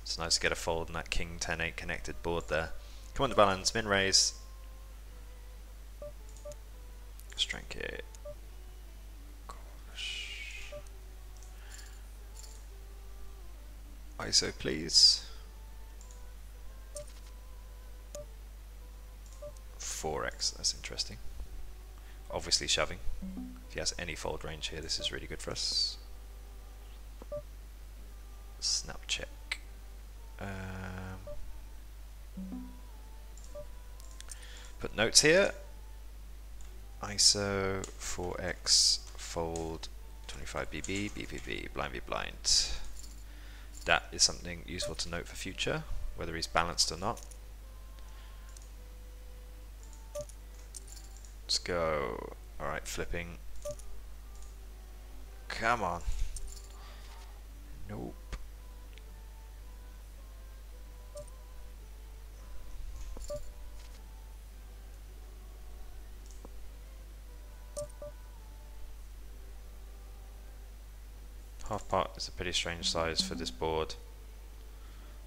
It's nice to get a fold in that king 10-8 connected board there. Come on to balance, min-raise. Strike it. ISO please. 4x, that's interesting. Obviously shoving. If he has any fold range here, this is really good for us. Snap check. Put notes here. ISO 4x fold 25 BB BBB blind v blind. That is something useful to note for future, whether he's balanced or not. Let's go. Alright, flipping. Come on. Nope. Half pot is a pretty strange size for this board.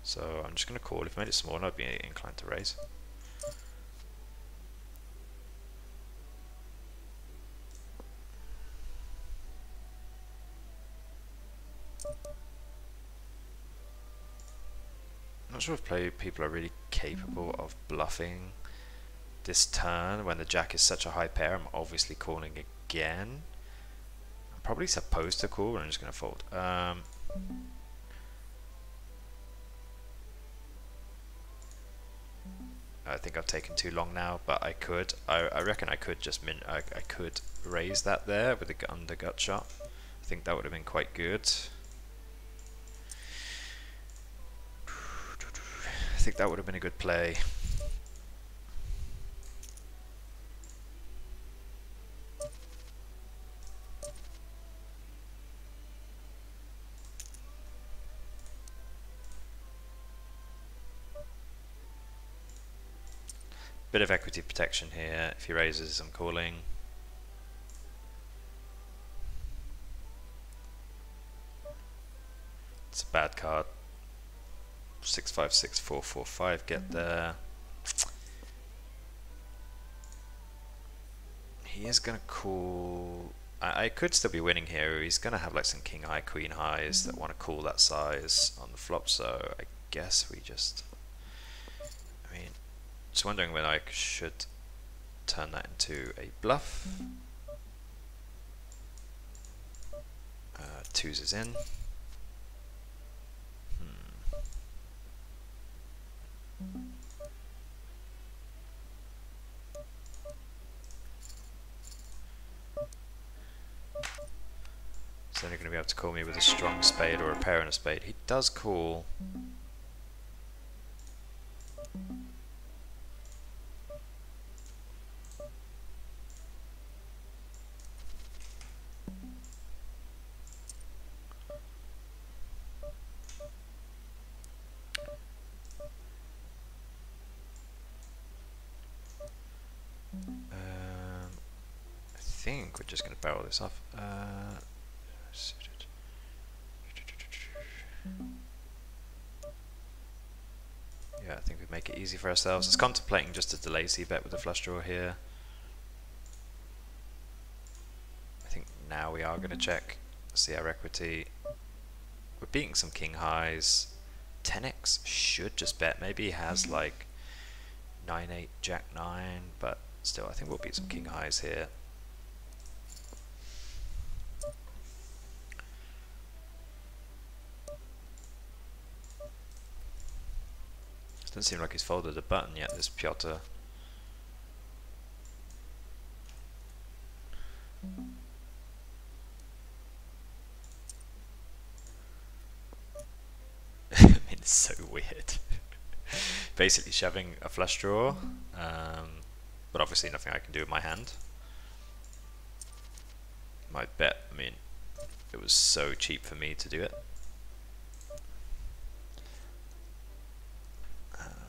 So I'm just going to call. If I made it smaller, I'd be inclined to raise. I'm not sure if people are really capable of bluffing this turn when the jack is such a high pair. I'm obviously calling again. I'm probably supposed to call, but I'm just going to fold. I think I've taken too long now, but I could. I reckon I could just I could raise that there with the under gut shot. I think that would have been quite good. I think that would have been a good play. Bit of equity protection here. If he raises, I'm calling. It's a bad card. 6 5 6 4 4 5. Get there. He is gonna call. I could still be winning here. He's gonna have like some king high, queen highs that want to call that size on the flop. So I guess we just. I mean, just wondering whether I should turn that into a bluff. Twos is in. He's only going to be able to call me with a strong spade or a pair and a spade. He does call. I think we're just going to barrel this off. Yeah, I think we make it easy for ourselves. It's contemplating just a delay c-bet with the flush draw here. I think now we are going to check, see our equity. We're beating some king highs. 10x should just bet. Maybe he has like 9-8, jack 9, but still I think we'll beat some king highs here. Doesn't seem like he's folded a button yet, this Piotr. I mean, it's so weird. Basically shoving a flush draw, but obviously nothing I can do with my hand. My bet, I mean, it was so cheap for me to do it.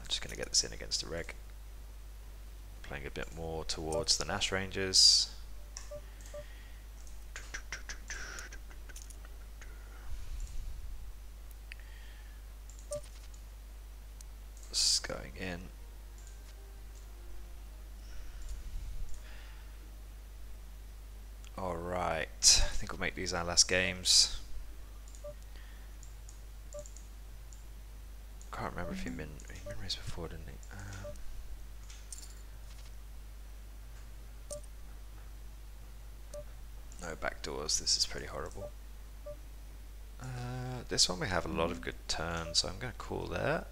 Just going to get this in against the reg. Playing a bit more towards the Nash ranges. This is going in. Alright, I think we'll make these our last games. Can't remember if he min raised before, didn't he? No backdoors, this is pretty horrible. This one we have a lot of good turns, so I'm going to call there.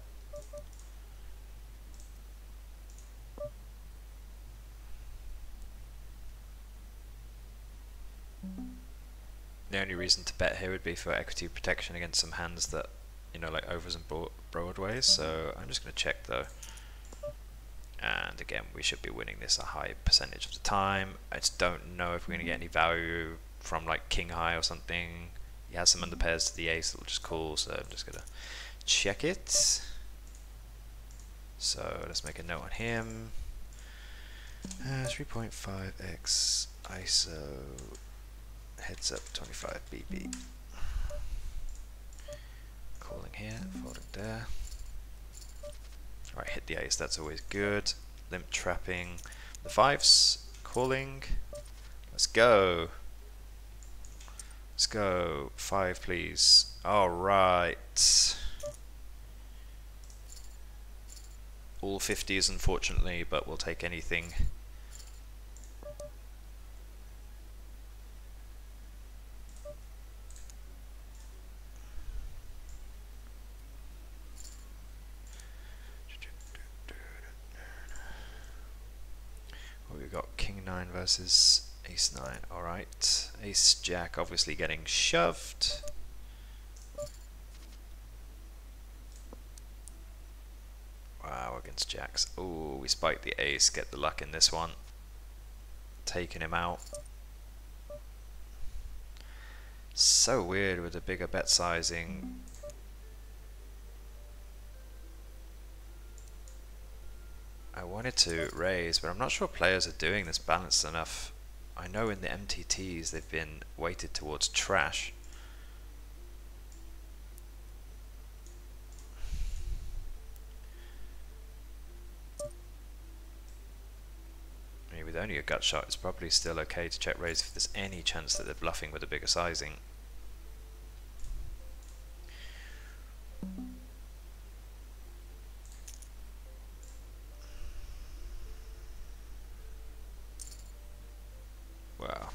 The only reason to bet here would be for equity protection against some hands that, you know, like overs and broadways. So I'm just going to check though. And again, we should be winning this a high percentage of the time. I just don't know if we're going to get any value from like king high or something. He has some underpairs to the ace that will just call, so I'm just going to check it. So let's make a note on him. 3.5x ISO, heads up 25 BB. Calling here, folding there. Alright, hit the ace, that's always good. Limp trapping the fives, calling. Let's go. Let's go. 5 please. Alright. All 50s unfortunately, but we'll take anything. Well, we've got king 9 versus ace 9. Alright. Ace jack obviously getting shoved. Wow, against jacks. Oh, we spiked the ace, get the luck in this one. Taking him out. So weird with the bigger bet sizing. I wanted to raise, but I'm not sure players are doing this balanced enough. I know in the MTTs they've been weighted towards trash. With only a gut shot, it's probably still okay to check raise if there's any chance that they're bluffing with a bigger sizing. Wow.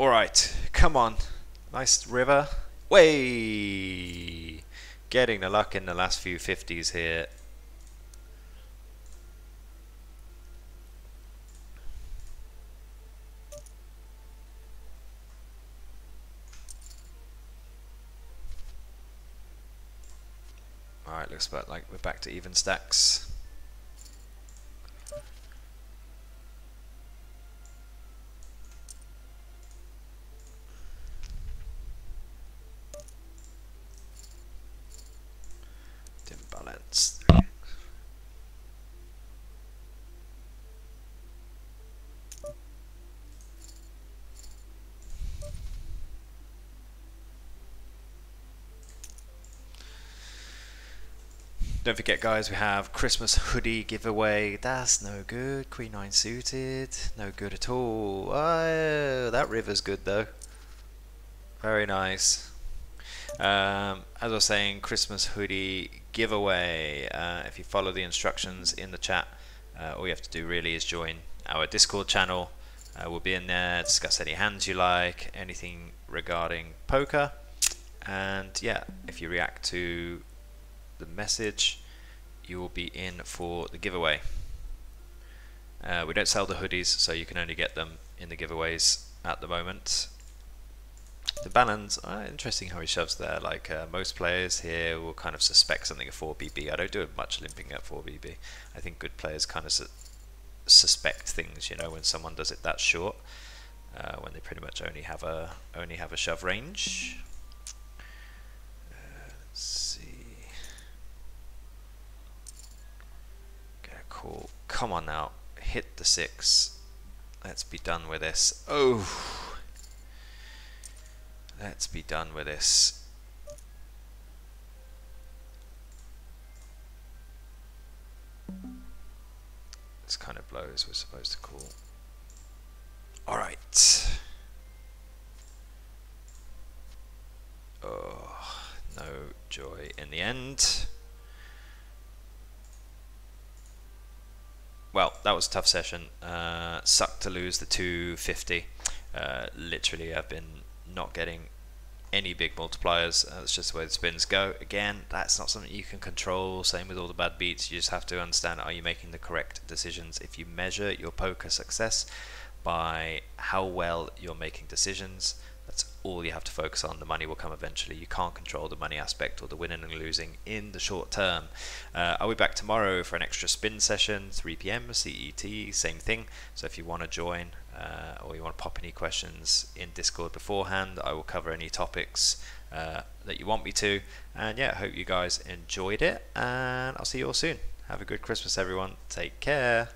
Alright, come on. Nice river. Way! Getting the luck in the last few 50s here. Alright, looks like we're back to even stacks. Didn't balance. Don't forget guys, we have Christmas hoodie giveaway. That's no good. Queen 9 suited. No good at all. Oh, that river's good though. Very nice. As I was saying, Christmas hoodie giveaway. If you follow the instructions in the chat, all you have to do really is join our Discord channel. We'll be in there, discuss any hands you like, anything regarding poker. And yeah, if you react to the message, you will be in for the giveaway. We don't sell the hoodies, so you can only get them in the giveaways at the moment. The balance, interesting how he shoves there. Like most players here will kind of suspect something at 4BB. I don't do much limping at 4BB. I think good players kind of suspect things, you know, when someone does it that short, when they pretty much only have a shove range. Let's see. Get a call. Come on now, hit the 6. Let's be done with this. Oh, let's be done with this. This kind of blows we're supposed to call. Alright. Oh, no joy in the end. Well, that was a tough session. Sucked to lose the 250. Literally, I've been not getting any big multipliers. That's just the way the spins go. Again, that's not something you can control. Same with all the bad beats. You just have to understand, are you making the correct decisions? If you measure your poker success by how well you're making decisions, That's all you have to focus on. The money will come eventually. You can't control the money aspect or the winning and losing in the short term. I'll be back tomorrow for an extra spin session, 3 p.m. CET, same thing. So if you want to join or you want to pop any questions in Discord beforehand, I will cover any topics that you want me to. And yeah, I hope you guys enjoyed it, and I'll see you all soon. Have a good Christmas, everyone. Take care.